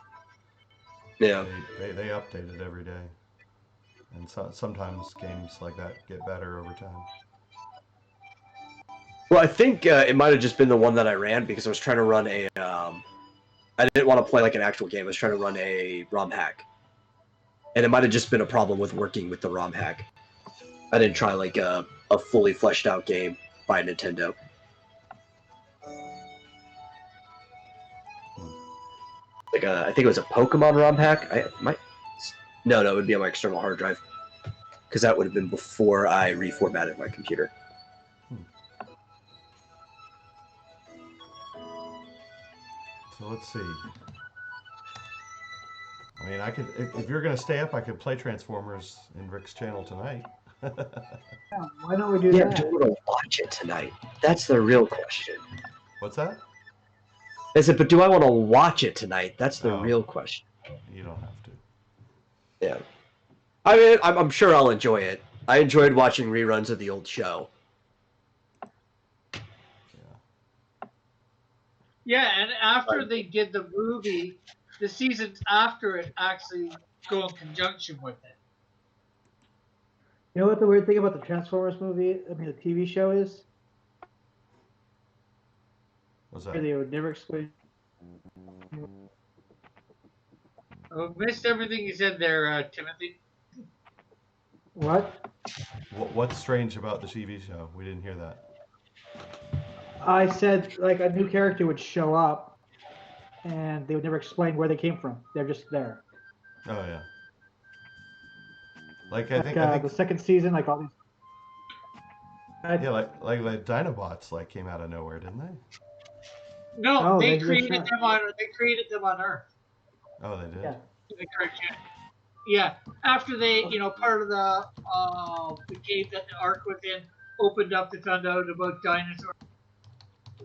Yeah. they update it every day, and sometimes games like that get better over time. Well, I think it might have just been the one that I ran because I was trying to run a. I didn't want to play like an actual game. I was trying to run a ROM hack, and it might have just been a problem with working with the ROM hack. I didn't try like a fully fleshed out game by Nintendo. Like I think it was a Pokemon ROM hack. No, it would be on my external hard drive because that would have been before I reformatted my computer. So let's see. I mean, I could if you're gonna stay up, I could play Transformers in Rick's channel tonight. Yeah, why don't we do Yeah, that? do we want to watch it tonight? That's the real question. What's that? I said, but do I want to watch it tonight? That's the Oh. real question. You don't have to. Yeah. I mean, I'm sure I'll enjoy it. I enjoyed watching reruns of the old show. Yeah, and after they did the movie, the seasons after it actually go in conjunction with it. You know what the weird thing about the Transformers movie, I mean the TV show is? What's Where that? they would never explain. I missed everything you said there, Timothy. What? What's strange about the TV show? We didn't hear that. I said like a new character would show up, and they would never explain where they came from. They're just there. Oh yeah. Like I Like think the second season, like all these. yeah, like the Dinobots like came out of nowhere, didn't they? No, Oh, they they're created not. them on. They created them on Earth. Oh, they did. Yeah. The cartoon. Yeah, after they, part of the game that the Ark was in opened up to find out about dinosaurs.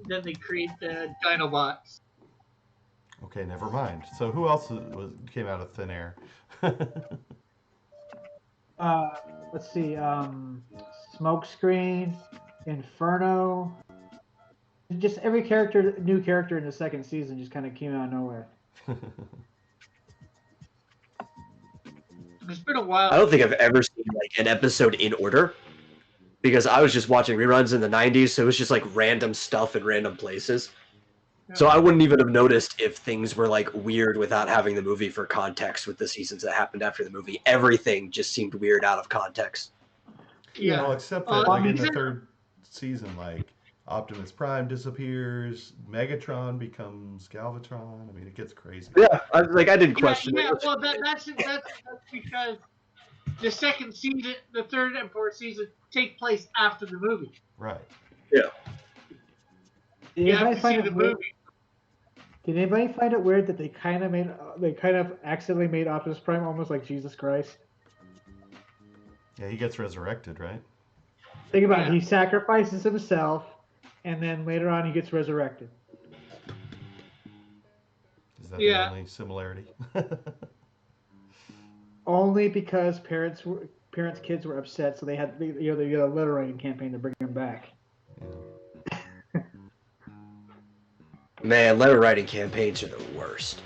Then they create the Dinobots. Okay, never mind. So who else came out of thin air? Let's see. Smokescreen, Inferno. Just every new character in the second season, just kind of came out of nowhere. It's been a while. I don't think I've ever seen like an episode in order because I was just watching reruns in the 90s, so it was just like random stuff in random places. So I wouldn't even have noticed if things were like weird without having the movie for context with the seasons that happened after the movie. Everything just seemed weird out of context. Yeah. Well, except that like in the third season, like Optimus Prime disappears, Megatron becomes Galvatron. I mean, it gets crazy. Yeah, I didn't question Yeah, it. well, that's because the second season, the third and fourth season take place after the movie. Right. Yeah. You have to see the movie. Did anybody find it weird that they kind of accidentally made Optimus Prime almost like Jesus Christ? Yeah, he gets resurrected, right? Think about it. He sacrifices himself, and then later on he gets resurrected. Is that the only similarity? Only because kids were upset, so they had they got a letter writing campaign to bring him back. Yeah. Man, letter writing campaigns are the worst.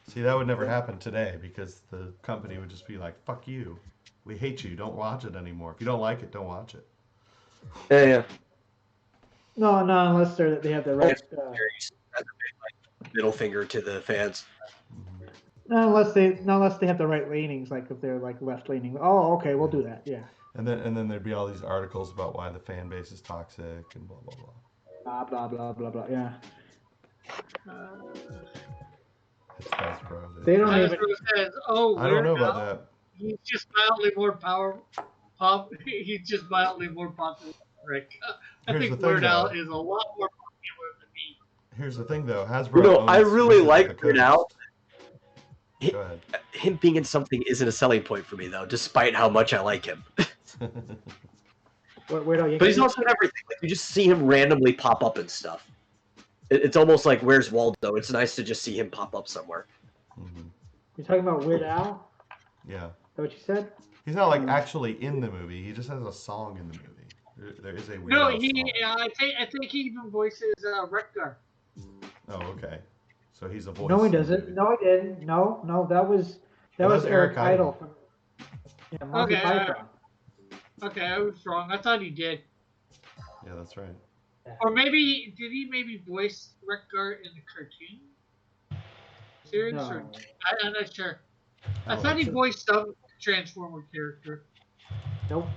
See, that would never happen today because the company would just be like, "Fuck you, we hate you. Don't watch it anymore. If you don't like it, don't watch it." Yeah. No, unless they have the right. Middle finger to the fans. No, unless they have the right leanings, like if they're like left leaning. Oh, okay, we'll do that. Yeah. And then there'd be all these articles about why the fan base is toxic and blah blah blah. Blah blah blah blah blah. Yeah. It's Hasbro. They don't even. Says, "Oh, I don't know about that. He's just mildly more He's just mildly more popular than Rick. I think Weird Al is a lot more popular than me." Here's the thing, though. Hasbro. No, I really like Weird Al. Go ahead. Him being in something isn't a selling point for me, though, despite how much I like him. Weird Al, but he's also in everything. Like, you just see him randomly pop up and stuff. It's almost like Where's Waldo? It's nice to just see him pop up somewhere. Mm-hmm. You're talking about Weird Al? Yeah. Is that what you said? He's not like actually in the movie. He just has a song in the movie. There is a Weird Al song. I think he even voices Rekgar. Oh, okay. So he's a voice. No, he in the doesn't. movie. No, he didn't. No, that was That's Eric Eric Idle Idle. from Monty Okay, Python. okay, I was wrong. I thought he did. Yeah, that's right. Or maybe did he maybe voice Wreck-Gar in the cartoon series? No. Or I'm not sure. I Oh, thought he it's voiced some Transformer character. Nope.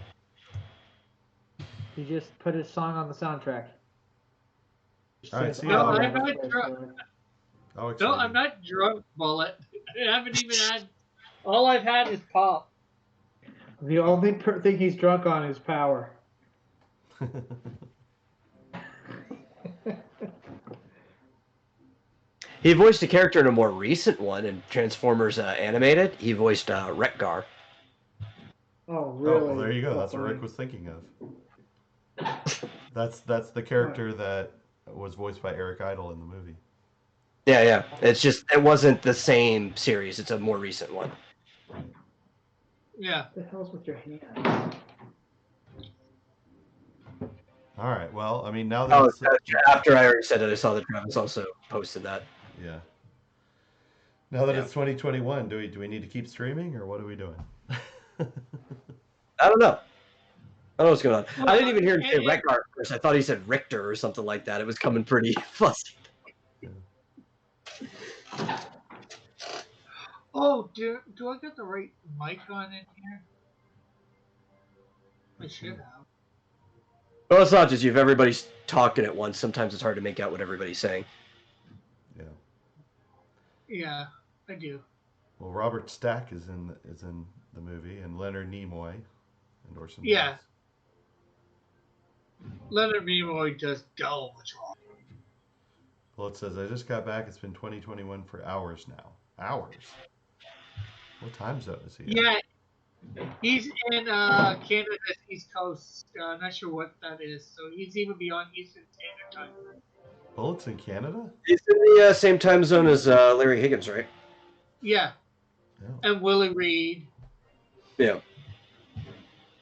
He just put his song on the soundtrack. All right, Says see No, y'all. audio I'm right not there, drunk. so- Oh, No, exciting. I'm not drunk, Bullet. I haven't even had. All I've had is pop. The only thing he's drunk on is power. He voiced a character in a more recent one in Transformers Animated. He voiced Wreck-Gar. Oh, Oh, really? well, there you go. Oh, That's what Rick fine. was thinking of. That's the character that was voiced by Eric Idle in the movie. Yeah, yeah. It's just it wasn't the same series. It's a more recent one. Yeah. What the hell's with your hands? All right. Well, I mean, now that Oh, it's after I already said it, I saw that Travis also posted that. yeah. Now that Yeah. it's 2021, do we need to keep streaming or what are we doing? I don't know. I don't know what's going on. Well, I didn't even hear him say and- Wreck-Gar at first. I thought he said Richter or something like that. It was coming pretty fussy. Oh, do I get the right mic on in here? I should have. Well, it's not just you. If everybody's talking at once, sometimes it's hard to make out what everybody's saying. Yeah. Yeah, I do. Well, Robert Stack is in the movie, and Leonard Nimoy and Orson Yeah. Welles. Leonard Nimoy does dull much wrong. Well, it says I just got back. It's been 2021 for hours now. Hours. What time zone is he? Yeah, he's in Canada's East Coast. Not sure what that is. So he's even beyond Eastern Standard Time. Bullets in Canada? He's in the same time zone as Larry Higgins, right? Yeah, Yeah. and Willie Reed. Yeah.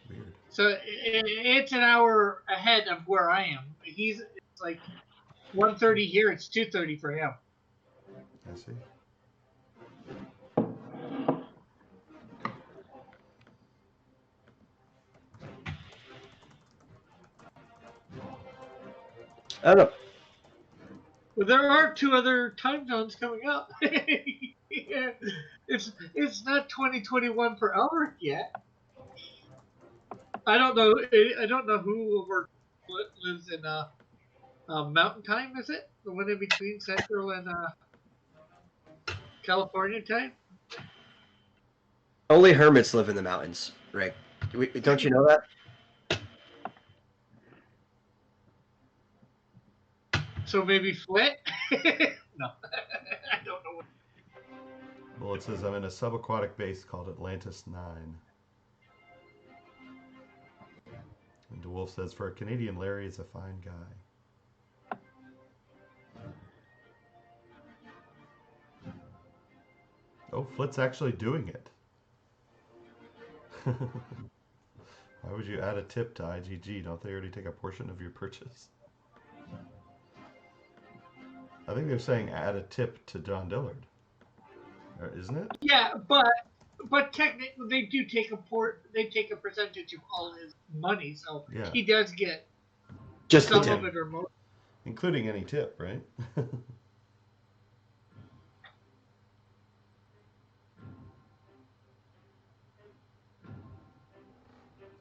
Weird. So it's an hour ahead of where I am. It's like 1:30 here. It's 2:30 for him. I see. I don't know. Well, there are two other time zones coming up. It's not 2021 for Elric yet. I don't know. I don't know who lives in Mountain Time. Is it the one in between Central and California time? Only hermits live in the mountains, Rick. Don't you know that? So maybe Flit? No, I don't know. Well, it says I'm in a subaquatic base called Atlantis 9. And DeWolf says, for a Canadian, Larry is a fine guy. Oh, Flit's actually doing it. Why would you add a tip to IGG? Don't they already take a portion of your purchase? I think they're saying add a tip to John Dillard. Isn't it? Yeah, but technically they do take They take a percentage of all his money, so Yeah. he does get Just the some tip. of it or most. Including any tip, right?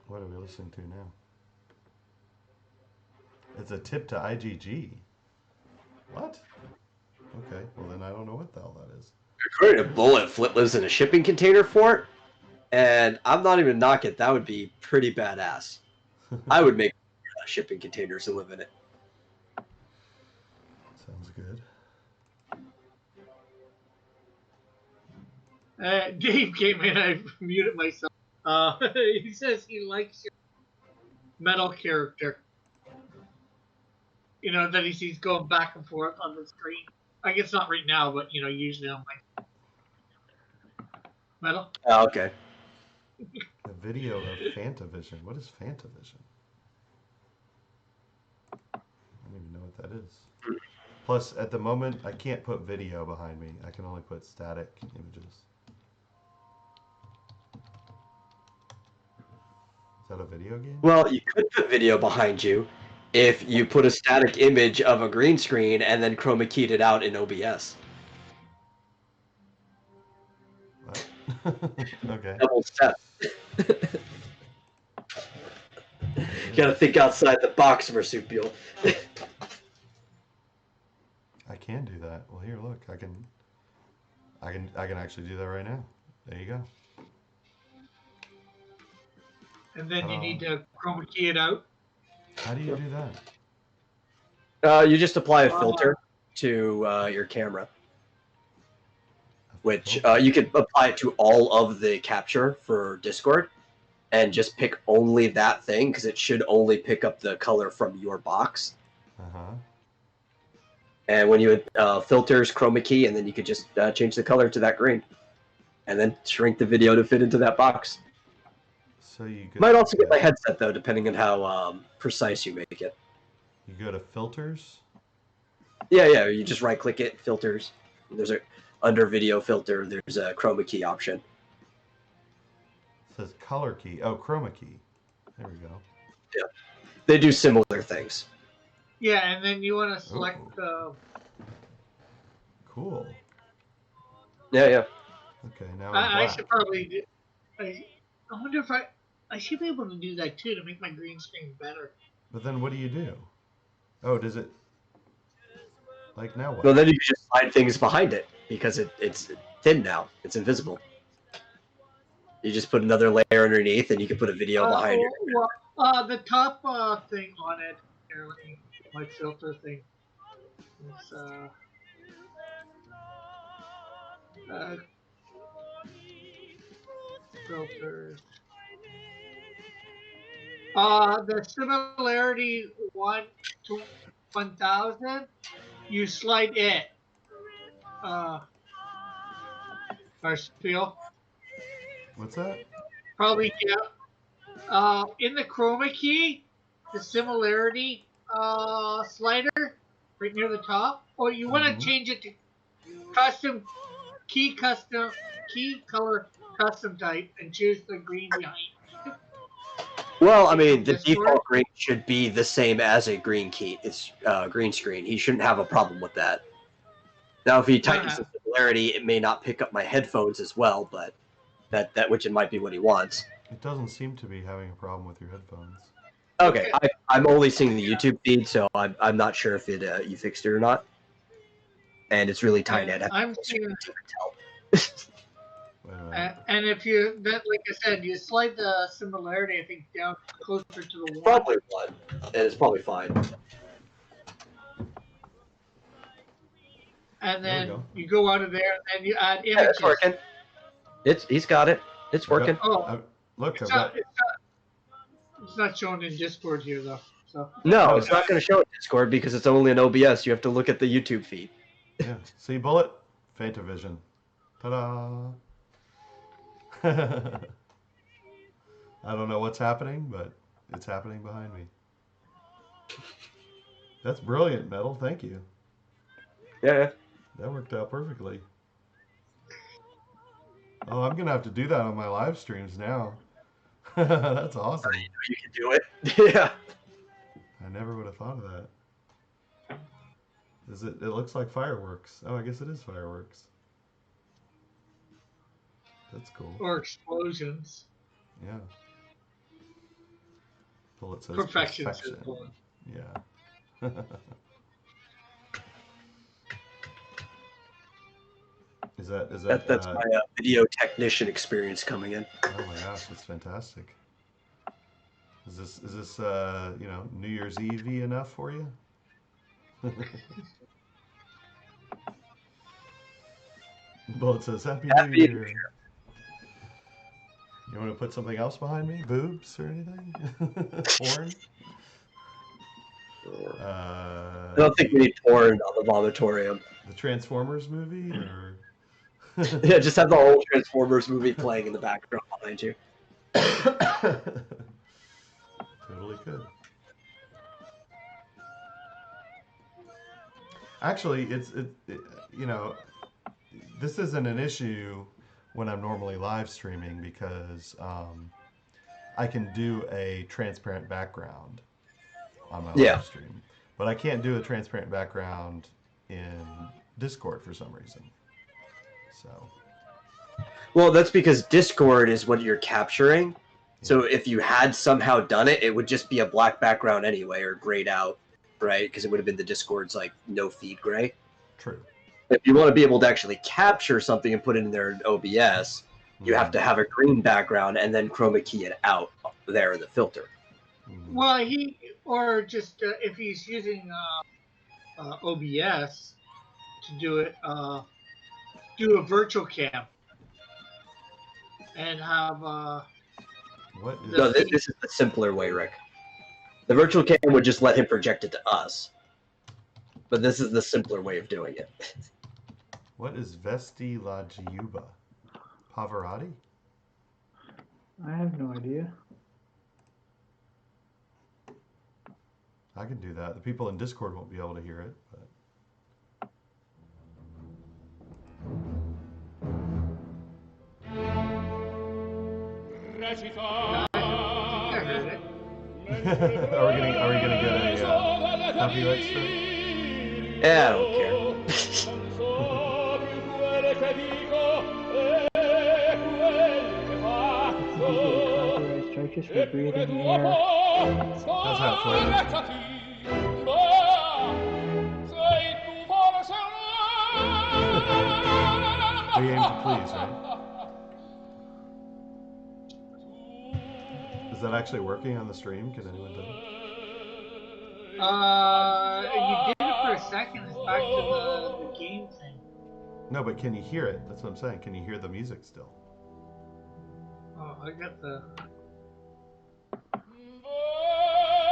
What are we listening to now? It's a tip to IGG. What? Okay, well then I don't know what the hell that is. According to Bullet, Flit lives in a shipping container fort, and I'm not even knocking it. That would be pretty badass. I would make shipping containers and live in it. Sounds good. Dave came in. I muted myself. He says he likes your metal character. You know that he sees going back and forth on the screen. I guess not right now, but usually on my metal. Oh, okay. A video of Fantavision. What is Fantavision? I don't even know what that is. Plus, at the moment, I can't put video behind me. I can only put static images. Is that a video game? Well, you could put video behind you if you put a static image of a green screen and then chroma keyed it out in OBS. What? Okay. Double step. You gotta think outside the box, Marsupial. I can do that. Well, here, look. I can actually do that right now. There you go. And then you need to chroma key it out. How do you do that? You just apply a filter to your camera, which you could apply it to all of the capture for Discord, and just pick only that thing because it should only pick up the color from your box. And when you filters, chroma key, and then you could just change the color to that green, and then shrink the video to fit into that box. So you could, might also get my headset though, depending on how precise you make it. You go to filters. Yeah. You just right click it, filters. There's a under video filter. There's a chroma key option. It says color key. Oh, chroma key. There we go. Yeah, they do similar things. Yeah, and then you want to select Cool. Yeah. Okay, now I should probably do. I wonder if I should be able to do that too to make my green screen better. But then what do you do? Oh, does it? Like now what? Well, then you can just slide things behind it because it's thin now. It's invisible. You just put another layer underneath, and you can put a video behind it. Well, the top thing on it, here, let me, my filter thing. It's filters. The similarity 1 to 1000, you slide it. Marsupial. What's that? Probably, yeah. In the chroma key, the similarity slider right near the top, or you want to change it to custom color custom type and choose the green behind. Well, I mean, the default green should be the same as a green key. It's green screen. He shouldn't have a problem with that. Now, if he tightens the similarity, it may not pick up my headphones as well, but that which it might be what he wants. It doesn't seem to be having a problem with your headphones. Okay, I'm only seeing the YouTube feed, so I'm not sure if it you fixed it or not. And it's really tiny. I'm seeing. And if you, like I said, you slide the similarity, I think, down closer to the wall. Probably one, and it's probably fine. And then you go out of there, and you add images. Yeah, it's working. He's got it. It's working. Look, it's not shown in Discord here though. So. No, it's not going to show in Discord because it's only in OBS. You have to look at the YouTube feed. Yeah. See, Bullet? Fantavision. Ta-da! I don't know what's happening, but it's happening behind me. That's brilliant, Metal. Thank you. Yeah. That worked out perfectly. Oh, I'm going to have to do that on my live streams now. That's awesome. You know you can do it. Yeah. I never would have thought of that. It looks like fireworks. Oh, I guess it is fireworks. That's cool. Or explosions. Yeah. Bullet says perfection. Yeah. That's my video technician experience coming in. Oh my gosh, that's fantastic. Is this New Year's Eve enough for you? Bullet says Happy New Year. You want to put something else behind me? Boobs or anything? Porn? I don't think we need porn on the Vomitorium. The Transformers movie? Or... Yeah, just have the whole Transformers movie playing in the background behind you. Totally could. Actually, you know, this isn't an issue when I'm normally live streaming because I can do a transparent background on my Yeah. live stream, but I can't do a transparent background in Discord for some reason. So. Well, that's because Discord is what you're capturing. So Yeah. if you had somehow done it, it would just be a black background anyway, or grayed out, right? Because it would have been the Discord's like no feed gray. True. If you want to be able to actually capture something and put it in there in OBS, you have to have a green background and then chroma key it out there in the filter. Well, or just if he's using OBS to do it, do a virtual cam and have. What is... No, this is the simpler way, Rick. The virtual cam would just let him project it to us, but this is the simpler way of doing it. What is Vesti La Giuba? Pavarotti? I have no idea. I can do that. The people in Discord won't be able to hear it, but... Are we gonna get a copyright strike? Yeah, I don't care. Copyright strike just for breathing the air. That's how it flows. We aim to please, right? Is that actually working on the stream? Can anyone tell? You did it for a second. It's back to the game thing. No, but can you hear it? That's what I'm saying. Can you hear the music still? Oh, I got the.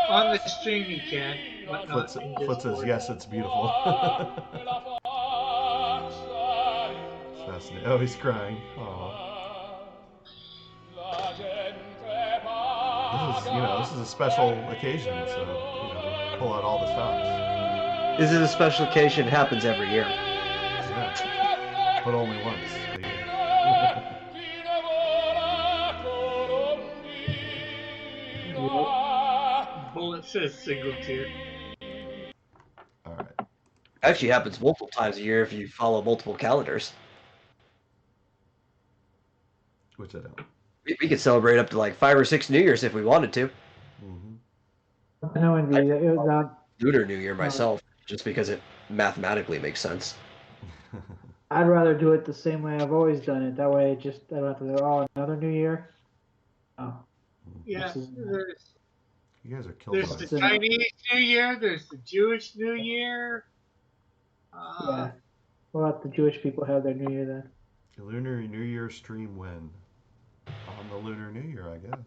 On the stream you can. But not in Foot says, Discord. yes, it's beautiful. Fascinating. Oh, he's crying. Aww. This is a special occasion, so, pull out all the stops. This is a special occasion. It happens every year. Yeah. But only once a year. Bullet says single tier. Alright. Actually happens multiple times a year if you follow multiple calendars. Which I don't. We could celebrate up to like 5 or 6 New Years if we wanted to. I know indeed. It was not. Lunar New Year myself, just because it mathematically makes sense. I'd rather do it the same way I've always done it. That way, I don't have to go, oh, another New Year. Oh. Yeah, You guys are killing there's me. the Chinese New Year, there's the Jewish New Year. Yeah. What about the Jewish people have their New Year then? The Lunar New Year stream when? On the Lunar New Year, I guess.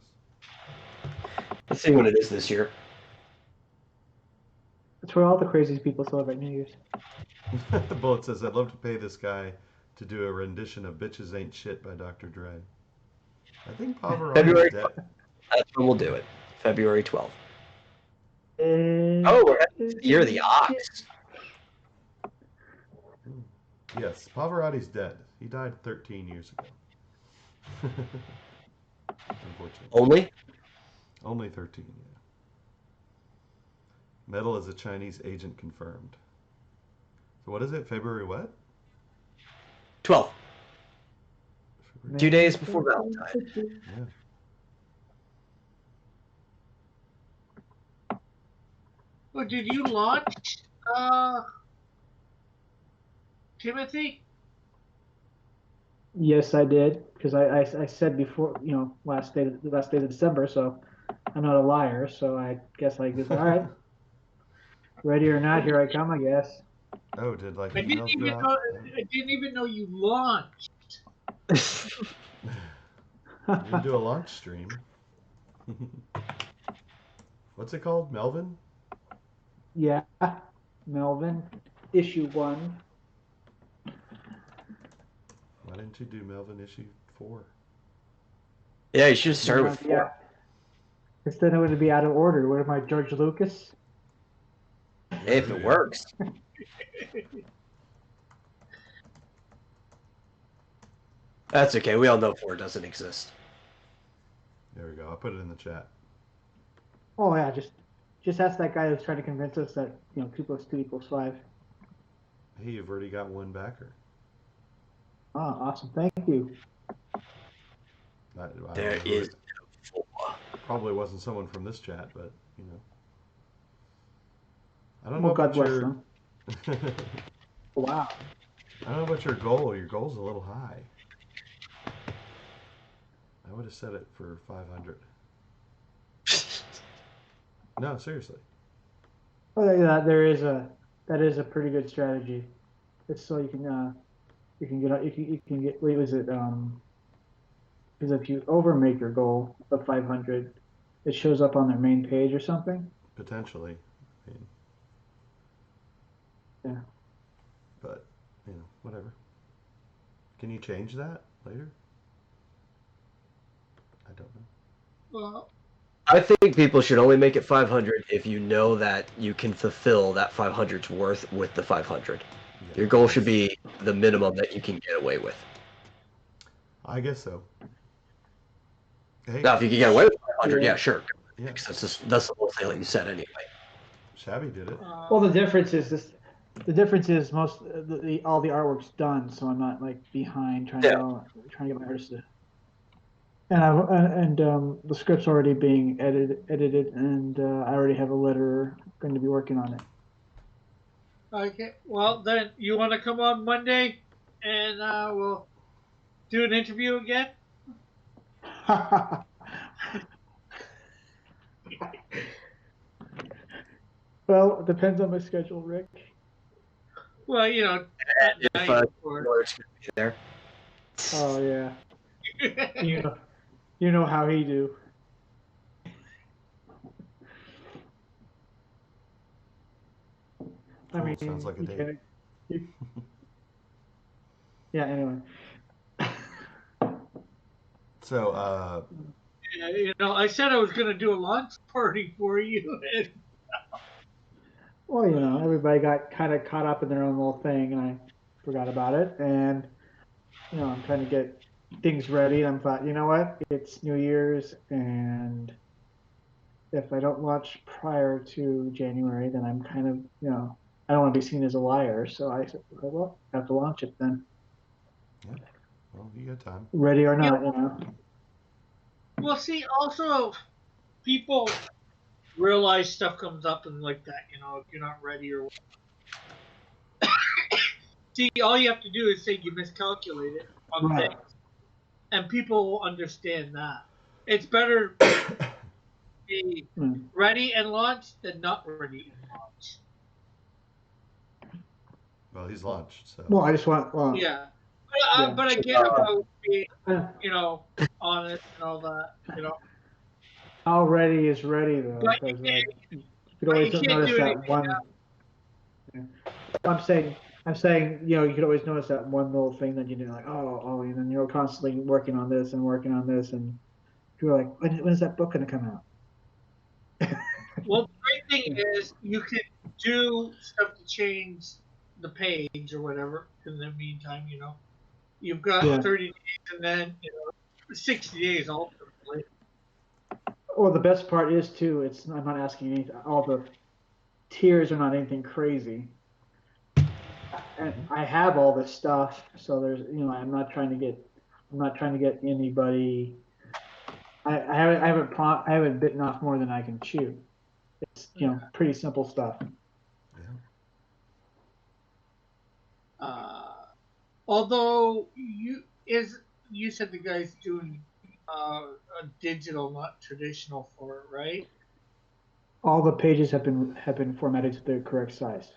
Let's see what it is this year. That's where all the crazy people celebrate New Year's. The Bullet says, I'd love to pay this guy to do a rendition of Bitches Ain't Shit by Dr. Dre. I think February Pavarotti's dead. 12th. That's when we'll do it. February 12th. And Oh, we're having the year of the ox. Yes, Pavarotti's dead. He died 13 years ago. Unfortunately. Only? Only 13, yeah. Metal is a Chinese agent confirmed. So what is it? February what? 12th. February... 2 days before Valentine. Yeah. Oh, did you launch Timothy? Yes, I did, because I said before, last day of December, so I'm not a liar, so I guess I just, all right, ready or not, here I come, I guess. Oh, did like I didn't even know you launched. You didn't do a launch stream. What's it called? Melvin? Yeah, Melvin, issue 1. Why didn't you do Melvin issue 4? Yeah, you should start with 4. Yeah. Instead, it would be out of order. What am I, George Lucas? Hey, if it works. That's okay. We all know 4 doesn't exist. There we go. I'll put it in the chat. Oh yeah, just ask that guy who's trying to convince us that 2 plus 2 equals 5. Hey, you've already got one backer. Oh, awesome! Thank you. There is no 4. Probably wasn't someone from this chat, but I don't Well, know God about bless your. them. Wow. I don't know about your goal. Your goal's a little high. I would have set it for 500. No, seriously. Oh yeah, that is a pretty good strategy. It's so you can get wait, was it because if you overmake your goal of 500, it shows up on their main page or something. Potentially. I mean, Yeah. but whatever. Can you change that later? I don't know. Well, I think people should only make it 500 if you know that you can fulfill that 500's worth with the 500. Yeah. Your goal should be the minimum that you can get away with. I guess so. Hey, Now, if you can get away with 500, yeah, sure. yeah. That's the whole thing that you said anyway. Shabby did it. Well, the difference is this. The difference is most all the artwork's done, so I'm not like behind trying to get my artist to. And the script's already being edited, and I already have a letterer going to be working on it. okay. Well, then you want to come on Monday, and we'll do an interview again. Well, it depends on my schedule, Rick. Well, at If night George or... can be there. Oh yeah, you know how he do. Cool. I mean, Sounds like a date. Yeah. Anyway. So, Yeah, I said I was going to do a launch party for you. Well, everybody got kind of caught up in their own little thing, and I forgot about it. And I'm trying to get things ready. And I thought, you know what? It's New Year's, and if I don't launch prior to January, then I'm kind of, I don't want to be seen as a liar. So I said, well, I have to launch it then. yeah. Well, you got time. Ready or not, Well, see, also, people realize stuff comes up and like that, if you're not ready or see, all you have to do is say you miscalculated on things, and people will understand that. It's better to be ready and launch than not ready and launch. Well, he's launched, so. Well, I just want. Well, yeah. But I get about being, honest and all that, How ready is ready though? But Because you could always can't notice do that anything one. Yeah. I'm saying, you could always notice that one little thing that you do, like, oh, and then you're constantly working on this, and you're like, when is that book going to come out? Well, the great thing is you can do stuff to change the page or whatever. In the meantime, you've got 30 days, and then 60 days ultimately. Well, the best part is too. I'm not asking anything. All the tiers are not anything crazy. And I have all this stuff, so there's, I'm not trying to get anybody. I haven't bitten off more than I can chew. It's pretty simple stuff. Although you said the guy's doing a digital, not traditional for it, right? All the pages have been formatted to the correct size.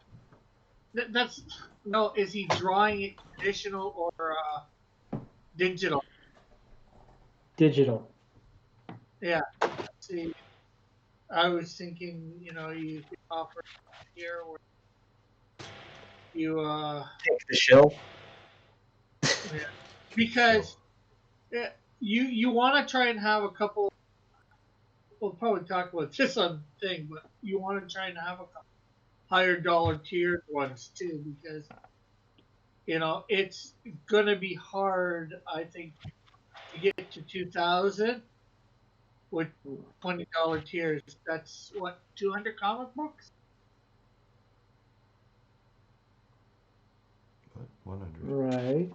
Is he drawing it traditional or digital? Digital. Yeah. See, I was thinking, you could offer here where you take the shill. Yeah. Because you want to try and have a couple. We'll probably talk about this on thing, but you want to try and have a couple higher dollar tier ones too, because it's gonna be hard, I think, to get to 2,000 with $20 tiers. That's what, 200 comic books? What? 100. Right.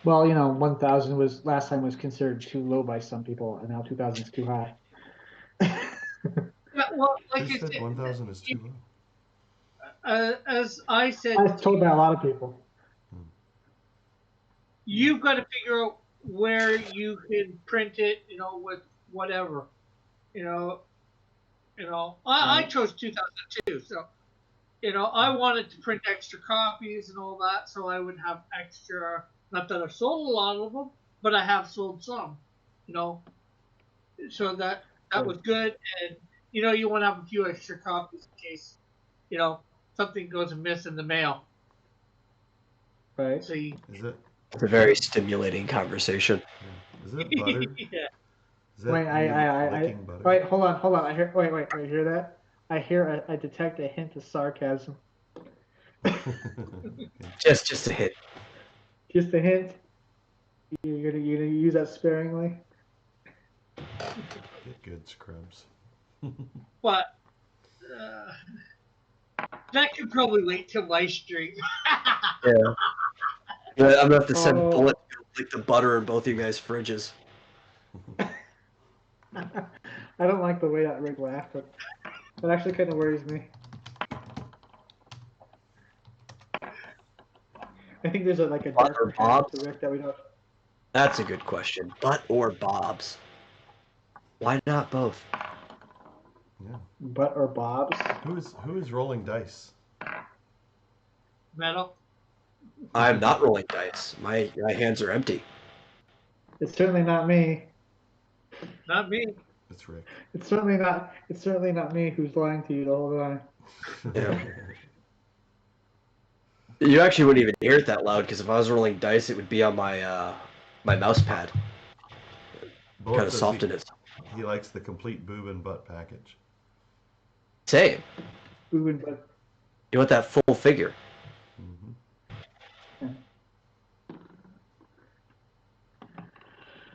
Well, 1,000 was last time was considered too low by some people, and now 2,000 is too high. Yeah, well, like Who I said said, 1,000 is too low? as I said, I was told by a lot of people. you've got to figure out where you can print it, with whatever. You know, I Right. chose 2002, so I wanted to print extra copies and all that, so I would have extra. Not that I've sold a lot of them, but I have sold some. You know, so that was good, and you want to have a few extra copies in case you know something goes amiss in the mail. Right. So you, Is it? It's a very stimulating conversation. Yeah. Is it butter? yeah. Is that Wait, you licking butter? wait, hold on. I hear, wait, hear that? I detect a hint of sarcasm. Okay. Just a hit. Just a hint. You're gonna use that sparingly. Get good, Scrubs. But that could probably wait till my stream. Yeah. But I'm gonna have to send Oh. bullets like the butter in both you guys' fridges. I don't like the way that Rick laughed, but that actually kind of worries me. I think there's a Butter darker half Bob's? to Rick that we don't. That's a good question. Butt or Bob's? Why not both? Yeah. Butt or Bob's? Who is rolling dice? Metal. I'm not rolling dice. My hands are empty. It's certainly not me. Not me. It's Rick. It's certainly not. It's certainly not me who's lying to you the whole time. Yeah. You actually wouldn't even hear it that loud because if I was rolling dice, it would be on my my mouse pad. Bullet Kind of says soft it is. He likes the complete boob and butt package. Same. Ooh, and butt. You want that full figure. Mm-hmm.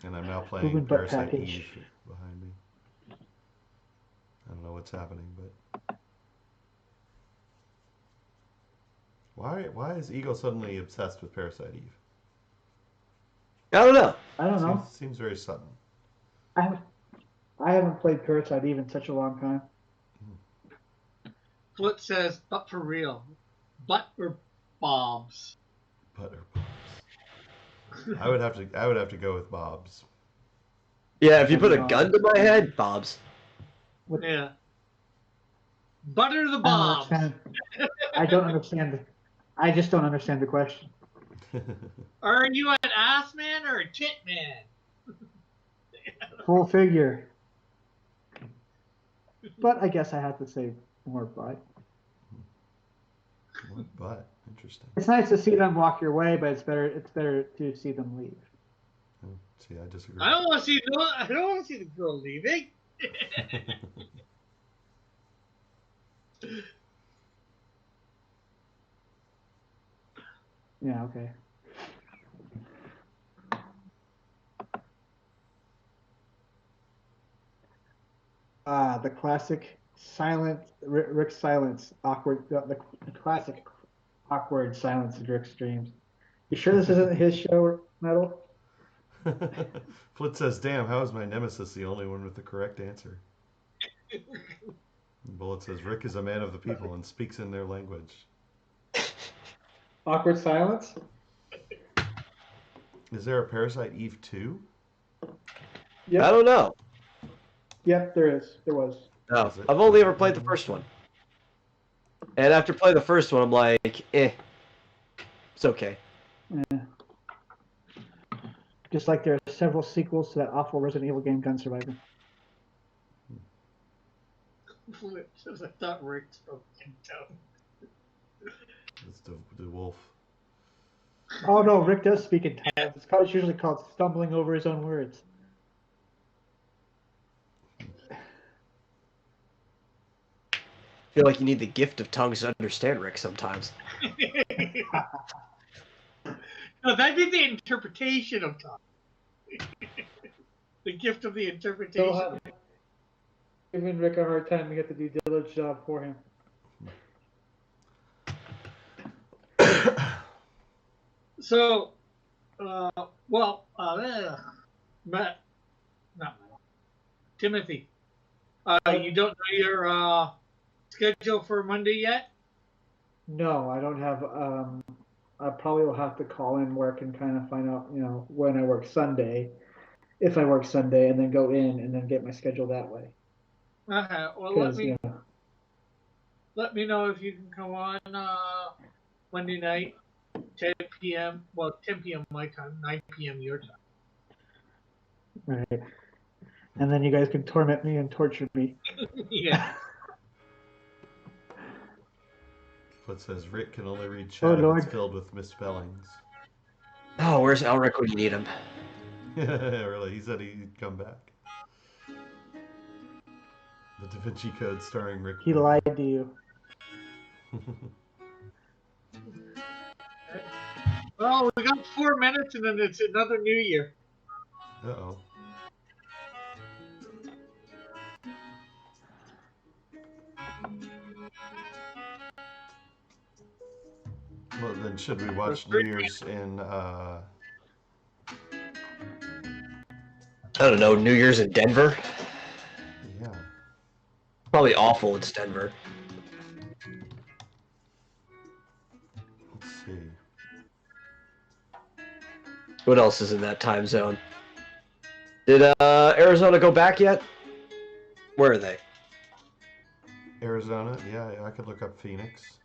And I'm now Boob playing and butt Parasite package. Eve behind me. I don't know what's happening, but why is Eagle suddenly obsessed with Parasite Eve? I don't know. I don't know. Seems very sudden. I haven't played Parasite Eve in such a long time. Flip says, but for real, butt or Bob's? Butt or Bob's? I would have to go with Bob's. Yeah, if you put a gun to my head, Bob's. Yeah. Butter the I don't Bob's. understand. I don't understand. I just don't understand the question. Are you an ass man or a tit man? Full figure. But I guess I have to say more butt. More butt. Interesting. It's nice to see them walk your way, but it's better to see them leave. Oh, see, I disagree. I don't want to see the girl leaving. Yeah, okay. The classic Rick silence, awkward, the classic awkward silence of Rick streams. You sure this isn't his show, Metal? Flit says, damn, how is my nemesis the only one with the correct answer? Bullet says, Rick is a man of the people and speaks in their language. Awkward silence? Is there a Parasite Eve 2? Yep. I don't know. Yep, there is. There was. No, I've only ever played the first one. And after playing the first one, I'm like, it's okay. Yeah. Just like there are several sequels to that awful Resident Evil game, Gun Survivor. Flip says, I thought Rick spoke in tongue. It's the wolf. Oh no, Rick does speak in tongues. It's usually called stumbling over his own words. feel like you need the gift of tongues to understand Rick sometimes. No, that'd be the interpretation of tongue. The gift of the interpretation. Giving Rick a hard time to get the due diligence job for him. So, Matt, not Timothy. You don't know your schedule for Monday yet? No, I don't have. I probably will have to call in work and kind of find out, when I work Sunday, if I work Sunday, and then go in and then get my schedule that way. Well, let me know if you can come on Monday night, 10 p.m. Well, 10 p.m. my time, 9 p.m. your time. Right. And then you guys can torment me and torture me. Yeah. What says Rick can only read chat if it's filled with misspellings. Oh, where's Elric when you need him? Really, he said he'd come back. The Da Vinci Code starring Rick. He lied to you. Well, we got 4 minutes and then it's another New Year. Uh-oh. Well, then should we watch New Year's in, I don't know, New Year's in Denver? Yeah. Probably awful, it's Denver. Let's see. What else is in that time zone? Did Arizona go back yet? Where are they? Arizona? Yeah, I could look up Phoenix.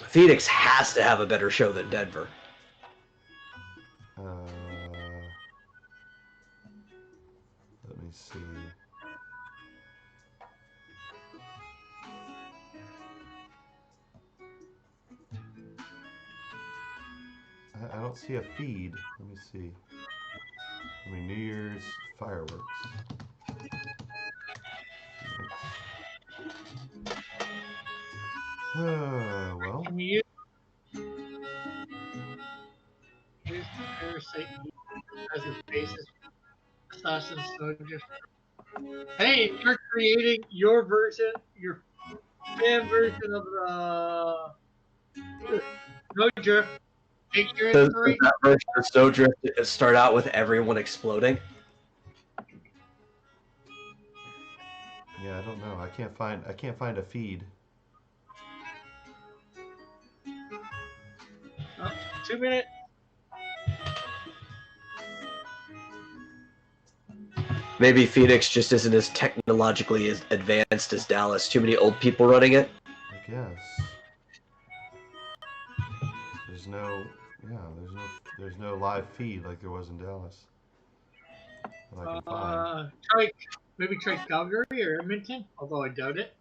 Phoenix has to have a better show than Denver. Let me see. I don't see a feed. Let me see. New Year's fireworks. Well. Can you use Parasite as a basis for Assassin's Soldier? Hey, you're creating your version, your fan version of the Snowdrift. Take your Does inspiration. that version of Snowdrift start out with everyone exploding? Yeah, I don't know. I can't find a feed. Oh, 2 minutes. Maybe Phoenix just isn't as technologically as advanced as Dallas. Too many old people running it? I guess. There's no live feed like there was in Dallas. That I can find. Try Calgary or Edmonton, although I doubt it.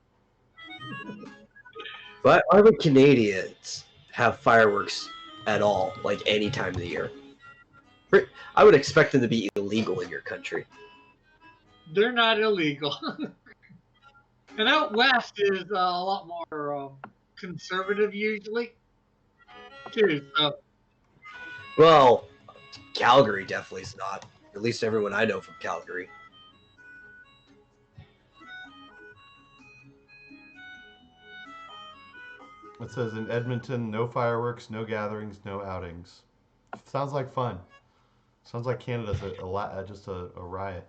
Why would Canadians have fireworks at all, like any time of the year? I would expect them to be illegal in your country. They're not illegal. And out west is a lot more conservative usually, too. So. Well, Calgary definitely is not. At least everyone I know from Calgary. It says in Edmonton, no fireworks, no gatherings, no outings. Sounds like fun. Sounds like Canada's just a riot.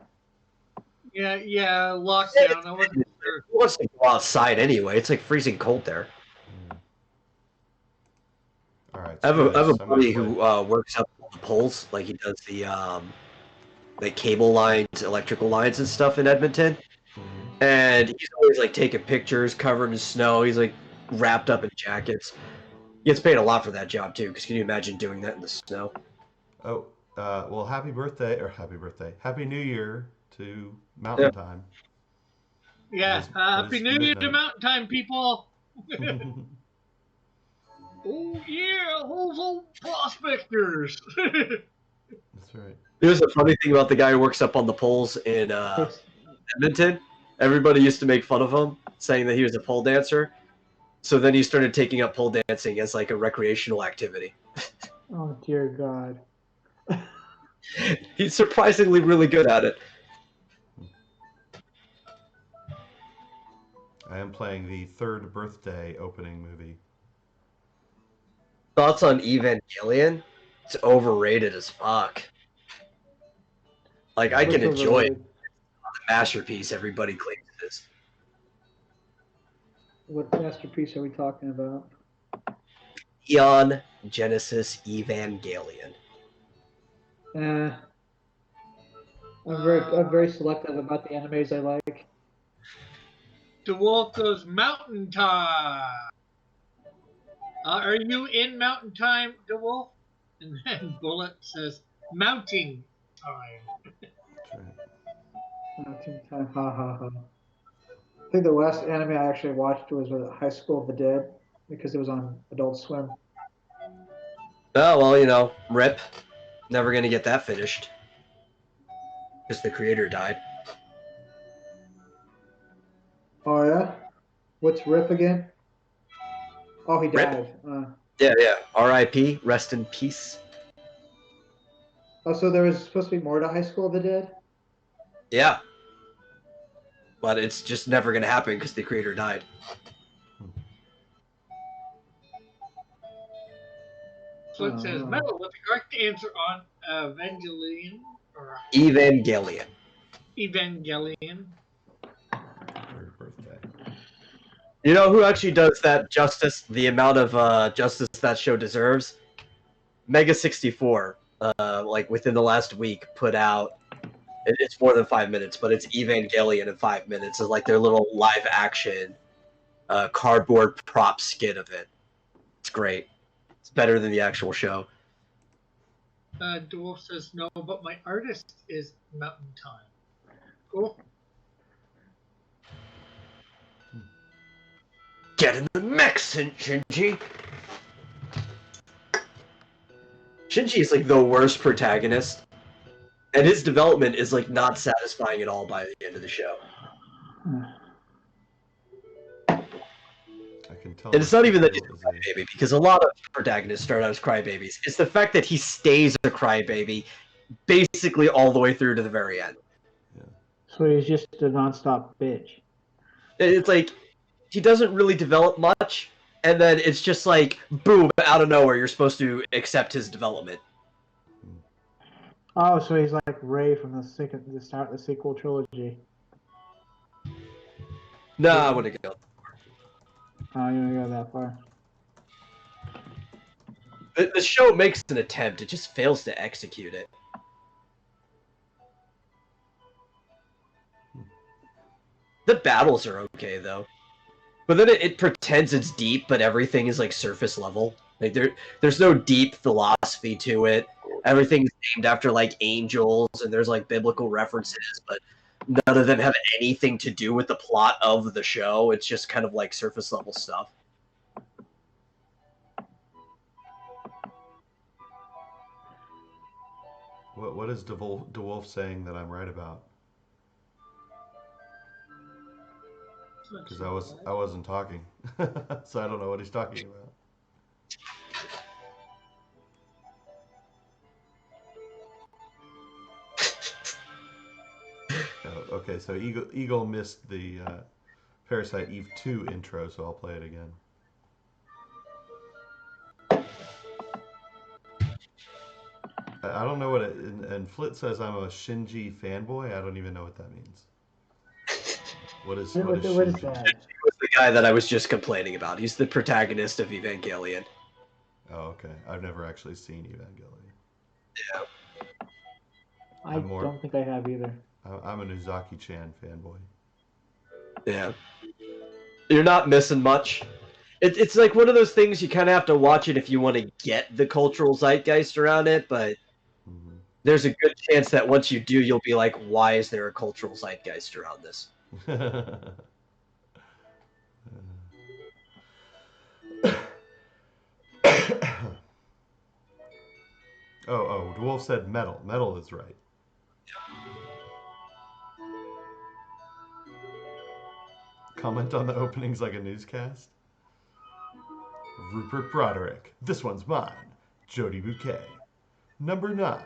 Yeah, lockdown. I wasn't sure. Who wants to go outside anyway? It's like freezing cold there. All right. I have a buddy who works up the poles, like he does the cable lines, electrical lines and stuff in Edmonton. Mm-hmm. And he's always like taking pictures, covered in snow. He's like wrapped up in jackets. He gets paid a lot for that job too, because can you imagine doing that in the snow? Oh, well, happy New Year to Mountain Time. Yeah, Happy New Year to Mountain Time, people. Oh yeah, those old prospectors. That's right. Here's the funny thing about the guy who works up on the poles in Edmonton. Everybody used to make fun of him, saying that he was a pole dancer. So then he started taking up pole dancing as like a recreational activity. Oh dear God. He's surprisingly really good at it. I am playing the third birthday opening movie. Thoughts on Evangelion? It's overrated as fuck. Like, I What's can enjoy it. overrated? The masterpiece everybody claims it is. What masterpiece are we talking about? Eon Genesis Evangelion. Eh, I'm very selective about the animes I like. DeWolf goes Mountain Time. Are you in Mountain Time, DeWolf? And then Bullet says Mounting Time. That's right. Mountain Time, ha ha ha. I think the last anime I actually watched was High School of the Dead because it was on Adult Swim. Oh, well, you know, RIP. Never gonna get that finished. Because the creator died. Oh yeah? What's Rip again? Oh, he Rip? died. Yeah. R.I.P. Rest in peace. Oh, so there was supposed to be more to High School of the Dead? Yeah. But it's just never gonna happen because the creator died. So it says Metal with the correct answer on Evangelion or Evangelion. Evangelion. Third birthday. You know who actually does that justice, the amount of justice that show deserves? Mega 64, like within the last week, put out. It's more than 5 minutes, but it's Evangelion in 5 minutes. It's like their little live action cardboard prop skit of it. It's great. It's better than the actual show. Dwarf says no, but my artist is Mountain Time. Cool. Get in the mix, Shinji! Shinji is like the worst protagonist. And his development is like not satisfying at all by the end of the show. I can tell. And it's not even that he's is a crybaby, because a lot of protagonists start out as crybabies. It's the fact that he stays a crybaby basically all the way through to the very end. Yeah. So he's just a nonstop bitch. It's like, he doesn't really develop much, and then it's just like, boom, out of nowhere, you're supposed to accept his development. Oh, so he's like Ray from the sequel trilogy. No, I wouldn't go. Oh, you don't go that far. The show makes an attempt, it just fails to execute it. The battles are okay, though. But then it pretends it's deep, but everything is like surface level. Like there's no deep philosophy to it. Everything's named after like angels, and there's like biblical references, but none of them have anything to do with the plot of the show. It's just kind of like surface level stuff. What is DeWolf saying that I'm right about? Because I wasn't talking, so I don't know what he's talking about. Oh, okay, so Eagle missed the Parasite Eve 2 intro, so I'll play it again. I don't know what it, and Flit says I'm a Shinji fanboy. I don't even know what that means. What is Shinji? What is that? Shinji was the guy that I was just complaining about. He's the protagonist of Evangelion. Oh, okay. I've never actually seen Evangelion. Yeah. I don't think I have either. I'm an Uzaki-chan fanboy. Yeah. You're not missing much. It's like one of those things you kind of have to watch it if you want to get the cultural zeitgeist around it, but there's a good chance that once you do, you'll be like, why is there a cultural zeitgeist around this? Oh, Dwarf said metal. Metal is right. Comment on the openings like a newscast. Rupert Broderick. This one's mine. Jodie Bouquet. Number 9.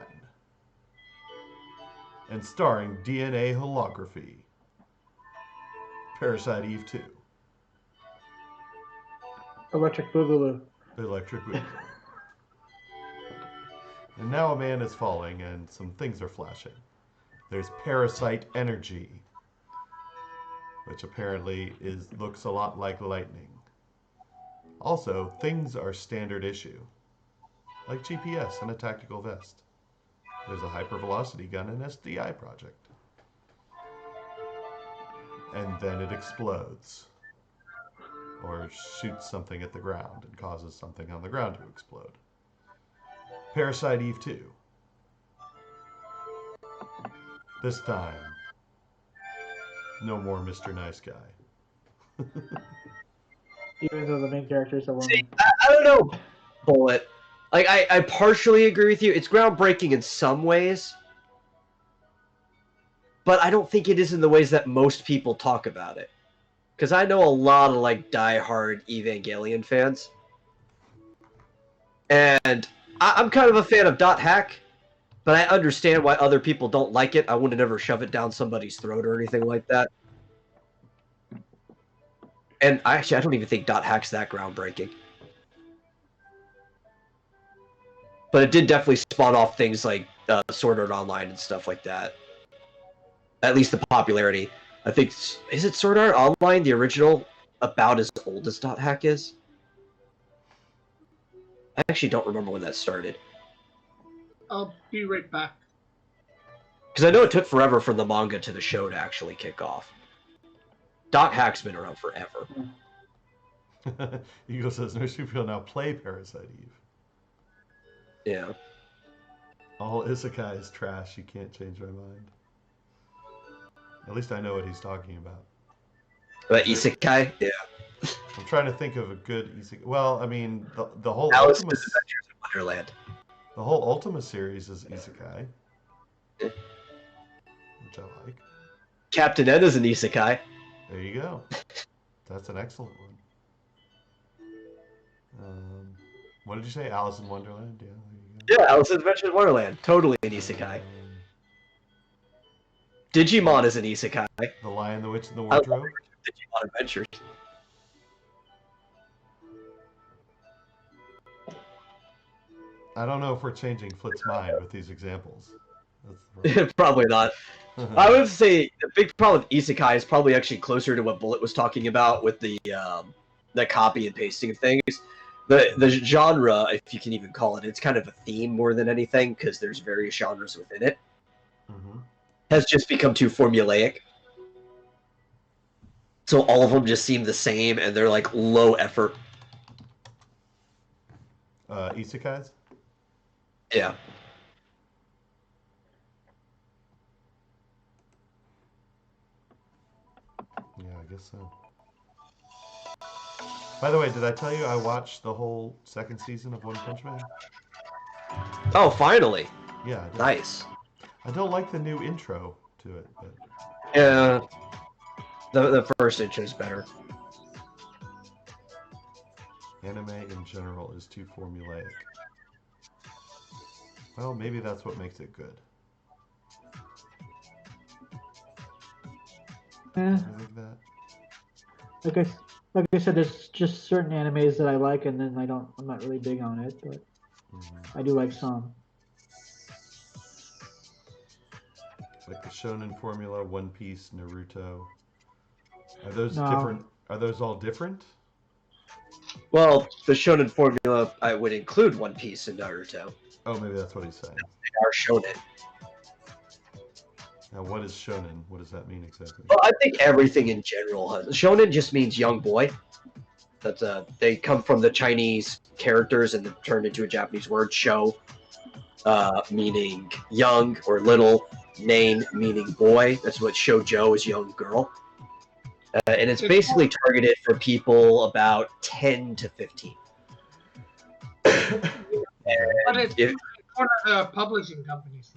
And starring DNA holography. Parasite Eve 2. Electric Boogaloo. Electric Boogaloo. And now a man is falling and some things are flashing. There's Parasite Energy, which apparently looks a lot like lightning. Also, things are standard issue, like GPS and a tactical vest. There's a hypervelocity gun and SDI project. And then it explodes. Or shoots something at the ground and causes something on the ground to explode. Parasite Eve 2. This time, no more Mr. Nice Guy. Even though the main character is a woman. See, I don't know, Bullet. Like, I partially agree with you. It's groundbreaking in some ways. But I don't think it is in the ways that most people talk about it. Because I know a lot of, like, diehard Evangelion fans. And I'm kind of a fan of Dot Hack. But I understand why other people don't like it. I wouldn't ever shove it down somebody's throat or anything like that. And I don't even think Dot Hack's that groundbreaking. But it did definitely spawn off things like Sword Art Online and stuff like that. At least the popularity. I think, is it Sword Art Online, the original, about as old as Dot Hack is? I actually don't remember when that started. I'll be right back. Because I know it took forever for the manga to the show to actually kick off. Dot Hack's been around forever. Eagle says, no people now play Parasite Eve. Yeah. All isekai is trash. You can't change my mind. At least I know what he's talking about. But isekai? Yeah. I'm trying to think of a good isekai. Well, I mean, the whole Alice's Ultima, Adventures in Wonderland. the whole Ultima series is isekai, Yeah. which I like. Captain N is an isekai. There you go. That's an excellent one. What did you say? Alice in Wonderland? Yeah, there you go. Yeah, Alice's Adventures in Wonderland. Totally an isekai. Digimon is an isekai. The Lion, the Witch, and the Wardrobe. Digimon Adventures. I don't know if we're changing Flit's mind with these examples. That's the Probably not. I would say the big problem with isekai is probably actually closer to what Bullet was talking about with the copy and pasting of things. The genre, if you can even call it, it's kind of a theme more than anything because there's various genres within it. Mm-hmm. Has just become too formulaic. So all of them just seem the same and they're like low effort. Isekais? Yeah. Yeah, I guess so. By the way, did I tell you I watched the whole second season of One Punch Man? Oh, finally. Yeah. I did. Nice. I don't like the new intro to it, but Yeah. The first intro is better. anime in general is too formulaic. Well, maybe that's what makes it good. Yeah. I think that. Like I said, there's just certain animes that I like, and then I'm not really big on it, but I do like some. Like the Shonen formula, One Piece, Naruto. Are those No. different? Are those all different? Well, the shonen formula, I would include One Piece and Naruto. Oh, maybe that's what he's saying. They are shonen. Now, what is shonen? What does that mean exactly? Well, I think everything in general. Shonen just means young boy. That's they come from the Chinese characters and then turned into a Japanese word. Sho, meaning young or little. Nein, meaning boy. That's what shoujo is, young girl. And it's basically targeted for people about 10 to 15. But it's one of the publishing companies,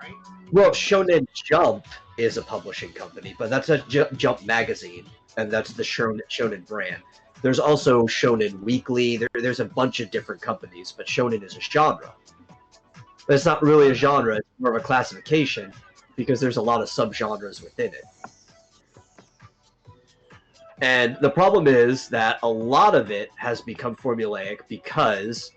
right? Well, Shonen Jump is a publishing company, but that's a Jump magazine, and that's the Shonen brand. There's also Shonen Weekly. There's a bunch of different companies, but Shonen is a genre. But it's not really a genre; it's more of a classification because there's a lot of subgenres within it. And the problem is that a lot of it has become formulaic because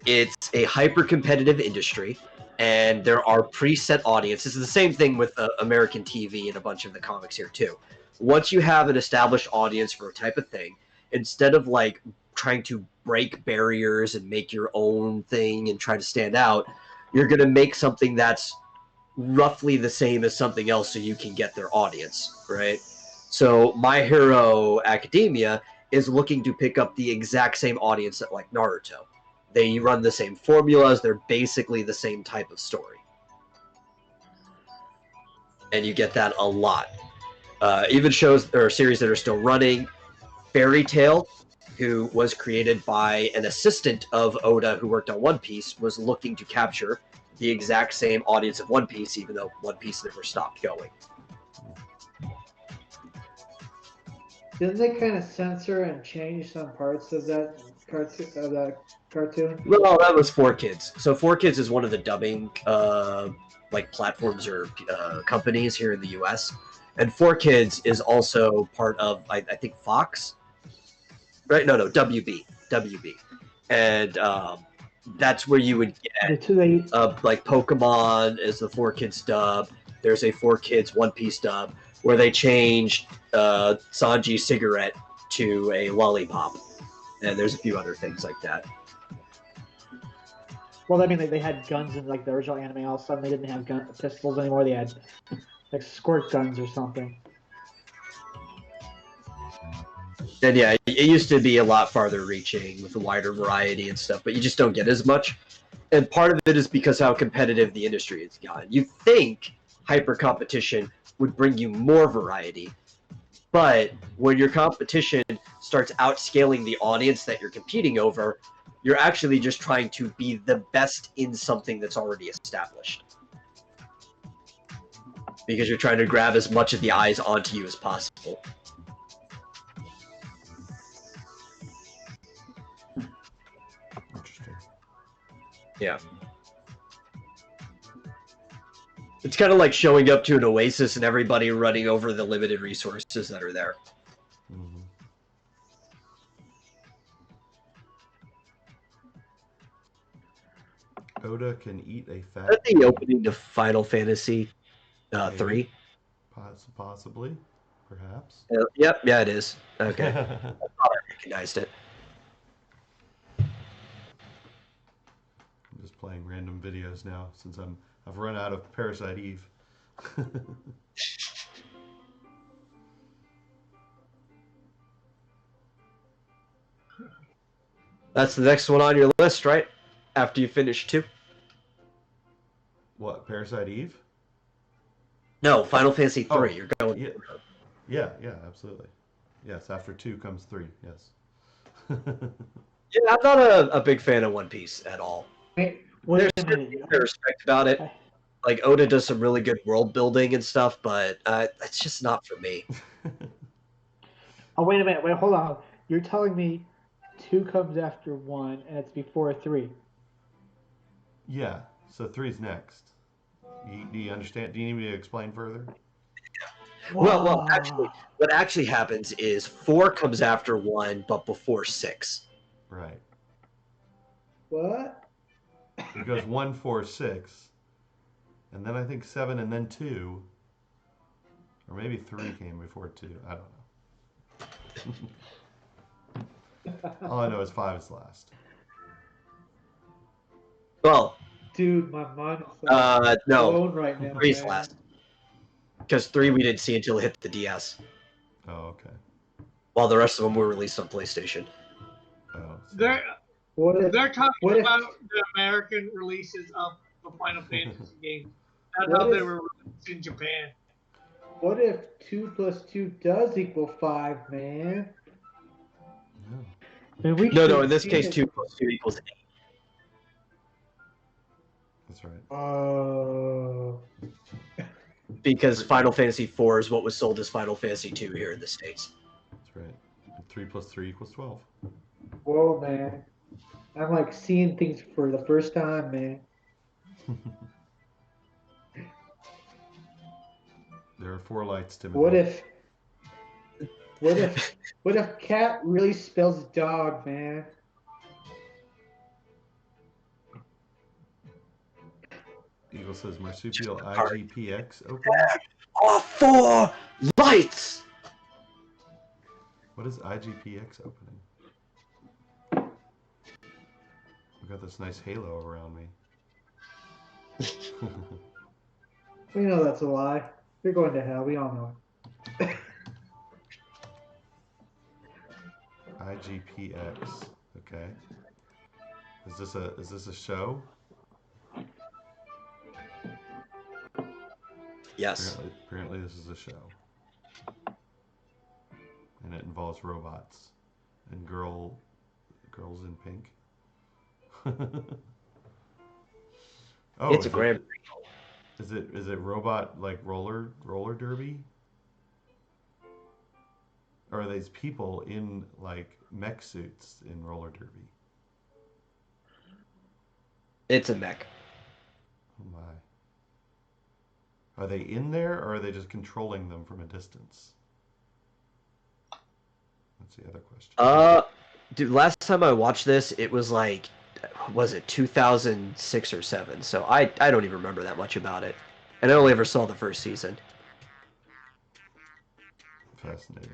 it's a hyper-competitive industry, and there are preset audiences. It's the same thing with American TV and a bunch of the comics here too. Once you have an established audience for a type of thing, instead of like trying to break barriers and make your own thing and try to stand out, you're going to make something that's roughly the same as something else so you can get their audience, right? So My Hero Academia is looking to pick up the exact same audience that like Naruto. They run the same formulas. They're basically the same type of story. And you get that a lot. Even shows or series that are still running. Fairy Tail, who was created by an assistant of Oda who worked on One Piece, was looking to capture the exact same audience of One Piece, even though One Piece never stopped going. Didn't they kind of censor and change some parts of that cartoon? Well, that was 4Kids. So 4Kids is one of the dubbing like platforms or companies here in the U.S. And 4Kids is also part of I think Fox, right? No, WB, and that's where you would get like Pokemon is the 4Kids dub. There's a 4Kids One Piece dub where they changed Sanji's cigarette to a lollipop, and there's a few other things like that. Well, I mean, they had guns in like the original anime. All of a sudden, they didn't have pistols anymore. They had like squirt guns or something. And yeah, it used to be a lot farther reaching with a wider variety and stuff, but you just don't get as much. And part of it is because how competitive the industry has gotten. You think hyper competition would bring you more variety, but when your competition starts outscaling the audience that you're competing over, you're actually just trying to be the best in something that's already established. Because you're trying to grab as much of the eyes onto you as possible. Interesting. Yeah. It's kind of like showing up to an oasis and everybody running over the limited resources that are there. Mm-hmm. Oda can eat a fat. Is that the opening to Final Fantasy 3? Possibly, perhaps. Yep, yeah, it is. Okay. I thought I recognized it. I'm just playing random videos now since I've run out of Parasite Eve. That's the next one on your list, right? After you finish 2? What, Parasite Eve? No, Final Fantasy 3. Oh, You're going. Yeah, absolutely. Yes, after 2 comes 3. Yes. Yeah, I'm not a big fan of One Piece at all. Wait, There's certain things I respect about it. Like Oda does some really good world building and stuff, but it's just not for me. Oh, wait a minute. Wait, hold on. You're telling me 2 comes after 1 and it's before 3? Yeah, so 3's next. Do you understand? Do you need me to explain further? Well, actually, what actually happens is 4 comes after 1, but before 6. Right. What? It goes 1, 4, 6, and then I think 7, and then 2, or maybe 3 came before 2. I don't know. All I know is 5 is last. Well, dude, my mind's no, blown right now. 3's last. Because 3 we didn't see until it hit the DS. Oh, okay. While the rest of them were released on PlayStation. Oh, so. They're talking about the American releases of the Final Fantasy games. That's how they were released in Japan. What if 2 plus 2 does equal 5, man? No. No, in this case, 2 plus 2 equals 8. That's right. Oh. because Final Fantasy IV is what was sold as Final Fantasy II here in the States. That's right. 3 + 3 = 12. Whoa, man. I'm like seeing things for the first time, man. There are 4 lights, Timothy. What if cat really spells dog, man? Eagle says marsupial IGPX open. Oh, 4 lights! What is IGPX opening? I've got this nice halo around me. We know that's a lie. You're going to hell. We all know it. IGPX. Okay. Is this a show? Yes. Apparently this is a show. And it involves robots and girls in pink. Oh, It's a Grand Prix. Is it robot like roller derby? Or are these people in like mech suits in roller derby? It's a mech. Oh my. Are they in there or are they just controlling them from a distance? That's the other question. Dude, last time I watched this, it was like, was it 2006 or 7? So I don't even remember that much about it. And I only ever saw the first season. Fascinating.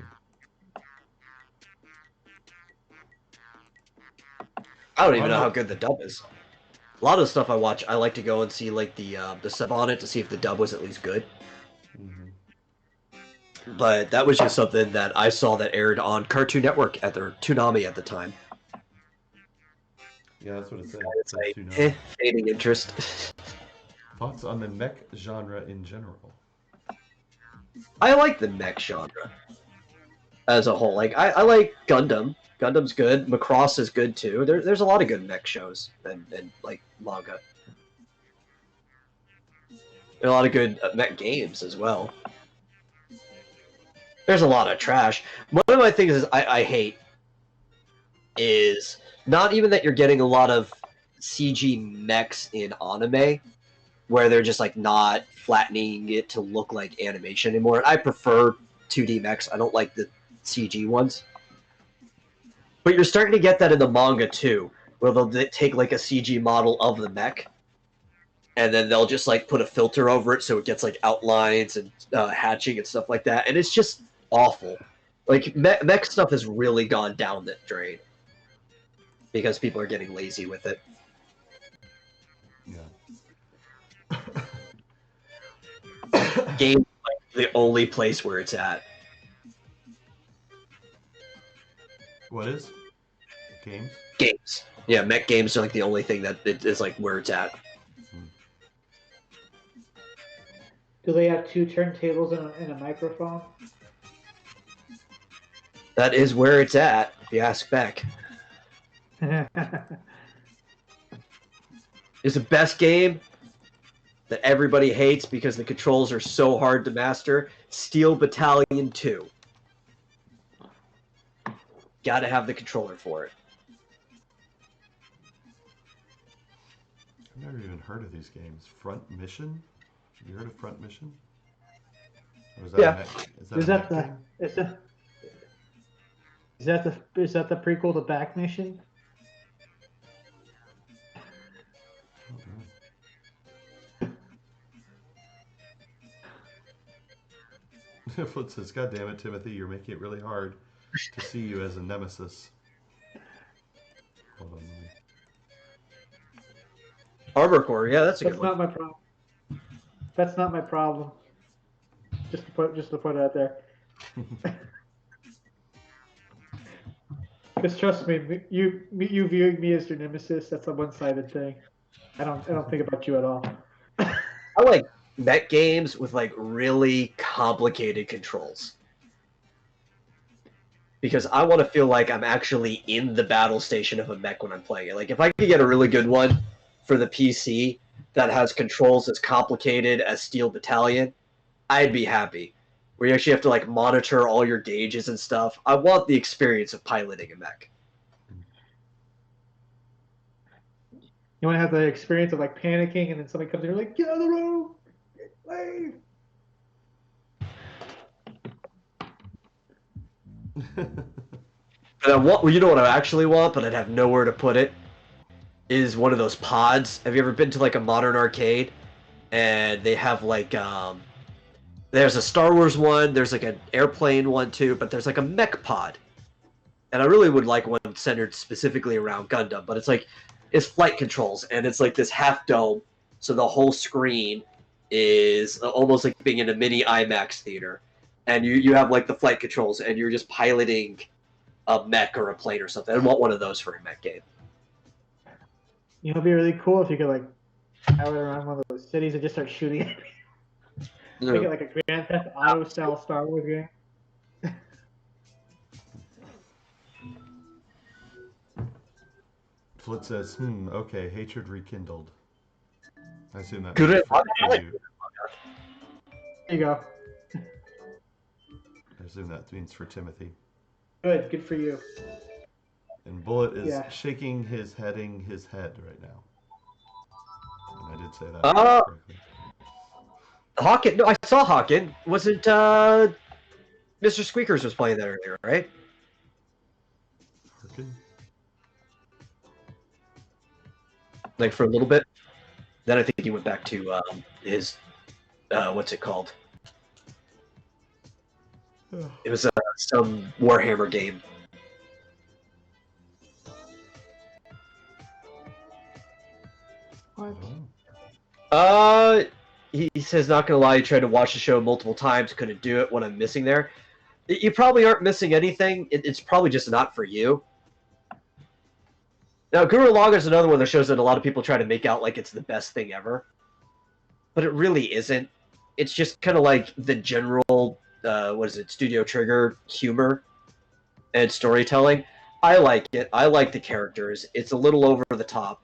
I don't even know how good the dub is. A lot of the stuff I watch, I like to go and see like the sub on it to see if the dub was at least good. Mm-hmm. But that was just something that I saw that aired on Cartoon Network at their Toonami at the time. Yeah, that's what it said. It's like, fading interest. Thoughts on the mech genre in general? I like the mech genre as a whole. Like I like Gundam. Gundam's good. Macross is good too. There's a lot of good mech shows and like manga. There are a lot of good mech games as well. There's a lot of trash. One of my things is I hate is not even that you're getting a lot of CG mechs in anime, where they're just like not flattening it to look like animation anymore. I prefer 2D mechs. I don't like the CG ones. But you're starting to get that in the manga too, where they'll take like a CG model of the mech, and then they'll just like put a filter over it so it gets like outlines and hatching and stuff like that, and it's just awful. Like mech stuff has really gone down the drain because people are getting lazy with it. Yeah. Games like the only place where it's at. What is? Games? Games. Yeah, mech games are like the only thing that is like where it's at. Do they have 2 turntables and a microphone? That is where it's at, if you ask Beck. It's the best game that everybody hates because the controls are so hard to master. Steel Battalion 2. Gotta have the controller for it. I've never even heard of these games. Front Mission? Have you heard of Front Mission? Or is that Yeah. Is that the prequel to Back Mission? Flip says, God damn it, Timothy, you're making it really hard to see you as a nemesis. Hold on, let me... Armor Core, yeah, that's a good That's one. not my problem. That's not my problem. Just to put it out there. Because trust me, you viewing me as your nemesis, that's a one-sided thing. I don't think about you at all. I like mech games with like really complicated controls. Because I want to feel like I'm actually in the battle station of a mech when I'm playing it. Like if I could get a really good one for the PC that has controls as complicated as Steel Battalion, I'd be happy. Where you actually have to like monitor all your gauges and stuff. I want the experience of piloting a mech. You want to have the experience of like panicking, and then somebody comes in, you're like, get out of the room, leave. And I want, you know what I actually want, but I'd have nowhere to put it, is one of those pods. Have you ever been to like a modern arcade? And they have like, there's a Star Wars one, there's like an airplane one too, but there's like a mech pod. And I really would like one centered specifically around Gundam, but it's flight controls, and it's like this half dome, so the whole screen is almost like being in a mini IMAX theater. And you have like the flight controls, and you're just piloting a mech or a plane or something. I want one of those for a mech game. You know, it'd be really cool if you could like pilot around one of those cities and just start shooting at people. Make it like a Grand Theft Auto style Star Wars game. Flit says, okay, hatred rekindled. I assume that Good. means for you. There you go. I assume that means for Timothy. Good for you. And Bullet is shaking his head right now. And I did say that correctly. Hawken, no, I saw Hawken. Wasn't Mr. Squeakers was playing that earlier, right? Hawken? Like for a little bit. Then I think he went back to his what's it called? It was some Warhammer game. What? He says, not gonna lie, he tried to watch the show multiple times, couldn't do it. What I'm missing there, you probably aren't missing anything. It's probably just not for you. Now, Guru Laga is another one of the shows that a lot of people try to make out like it's the best thing ever, but it really isn't. It's just kind of like the general, Studio Trigger humor and storytelling. I like it. I like the characters. It's a little over the top,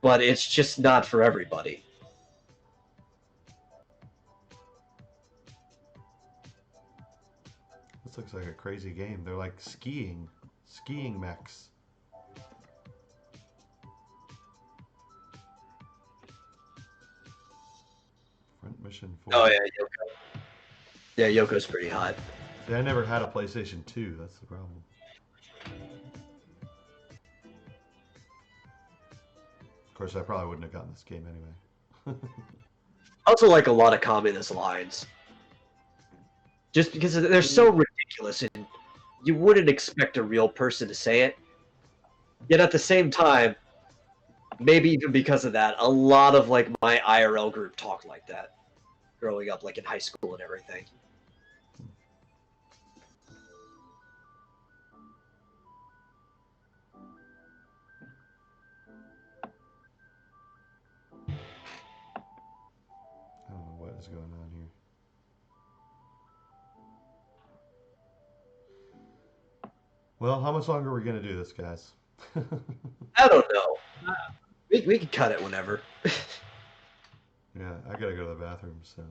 but it's just not for everybody. This looks like a crazy game. They're like skiing mechs. Front mission 4. Oh yeah, Yoko. Yeah, Yoko's pretty hot. See, I never had a PlayStation 2. That's the problem. Of course, I probably wouldn't have gotten this game anyway. I also like a lot of communist lines. Just because they're so ridiculous, and you wouldn't expect a real person to say it. Yet at the same time, maybe even because of that, a lot of like my IRL group talked like that growing up, like in high school and everything. I don't know what is going on here. Well, how much longer are we going to do this, guys? I don't know. We can cut it whenever. Yeah, I got to go to the bathroom, so.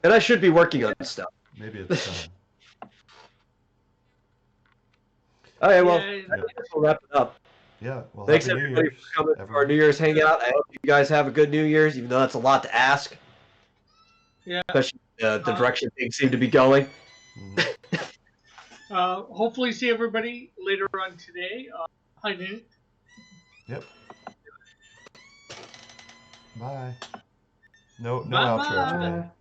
And I should be working on stuff. Maybe it's time. Okay, well, Yeah. I guess we'll wrap it up. Yeah, well, Thanks Happy New everybody Year's, for coming to our everyone. New Year's hangout. I hope you guys have a good New Year's, even though that's a lot to ask. Yeah. Especially the direction things seem to be going. Mhm. Hopefully see everybody later on today. Hi, Nate. Yep. Bye. No Bye-bye. outro today.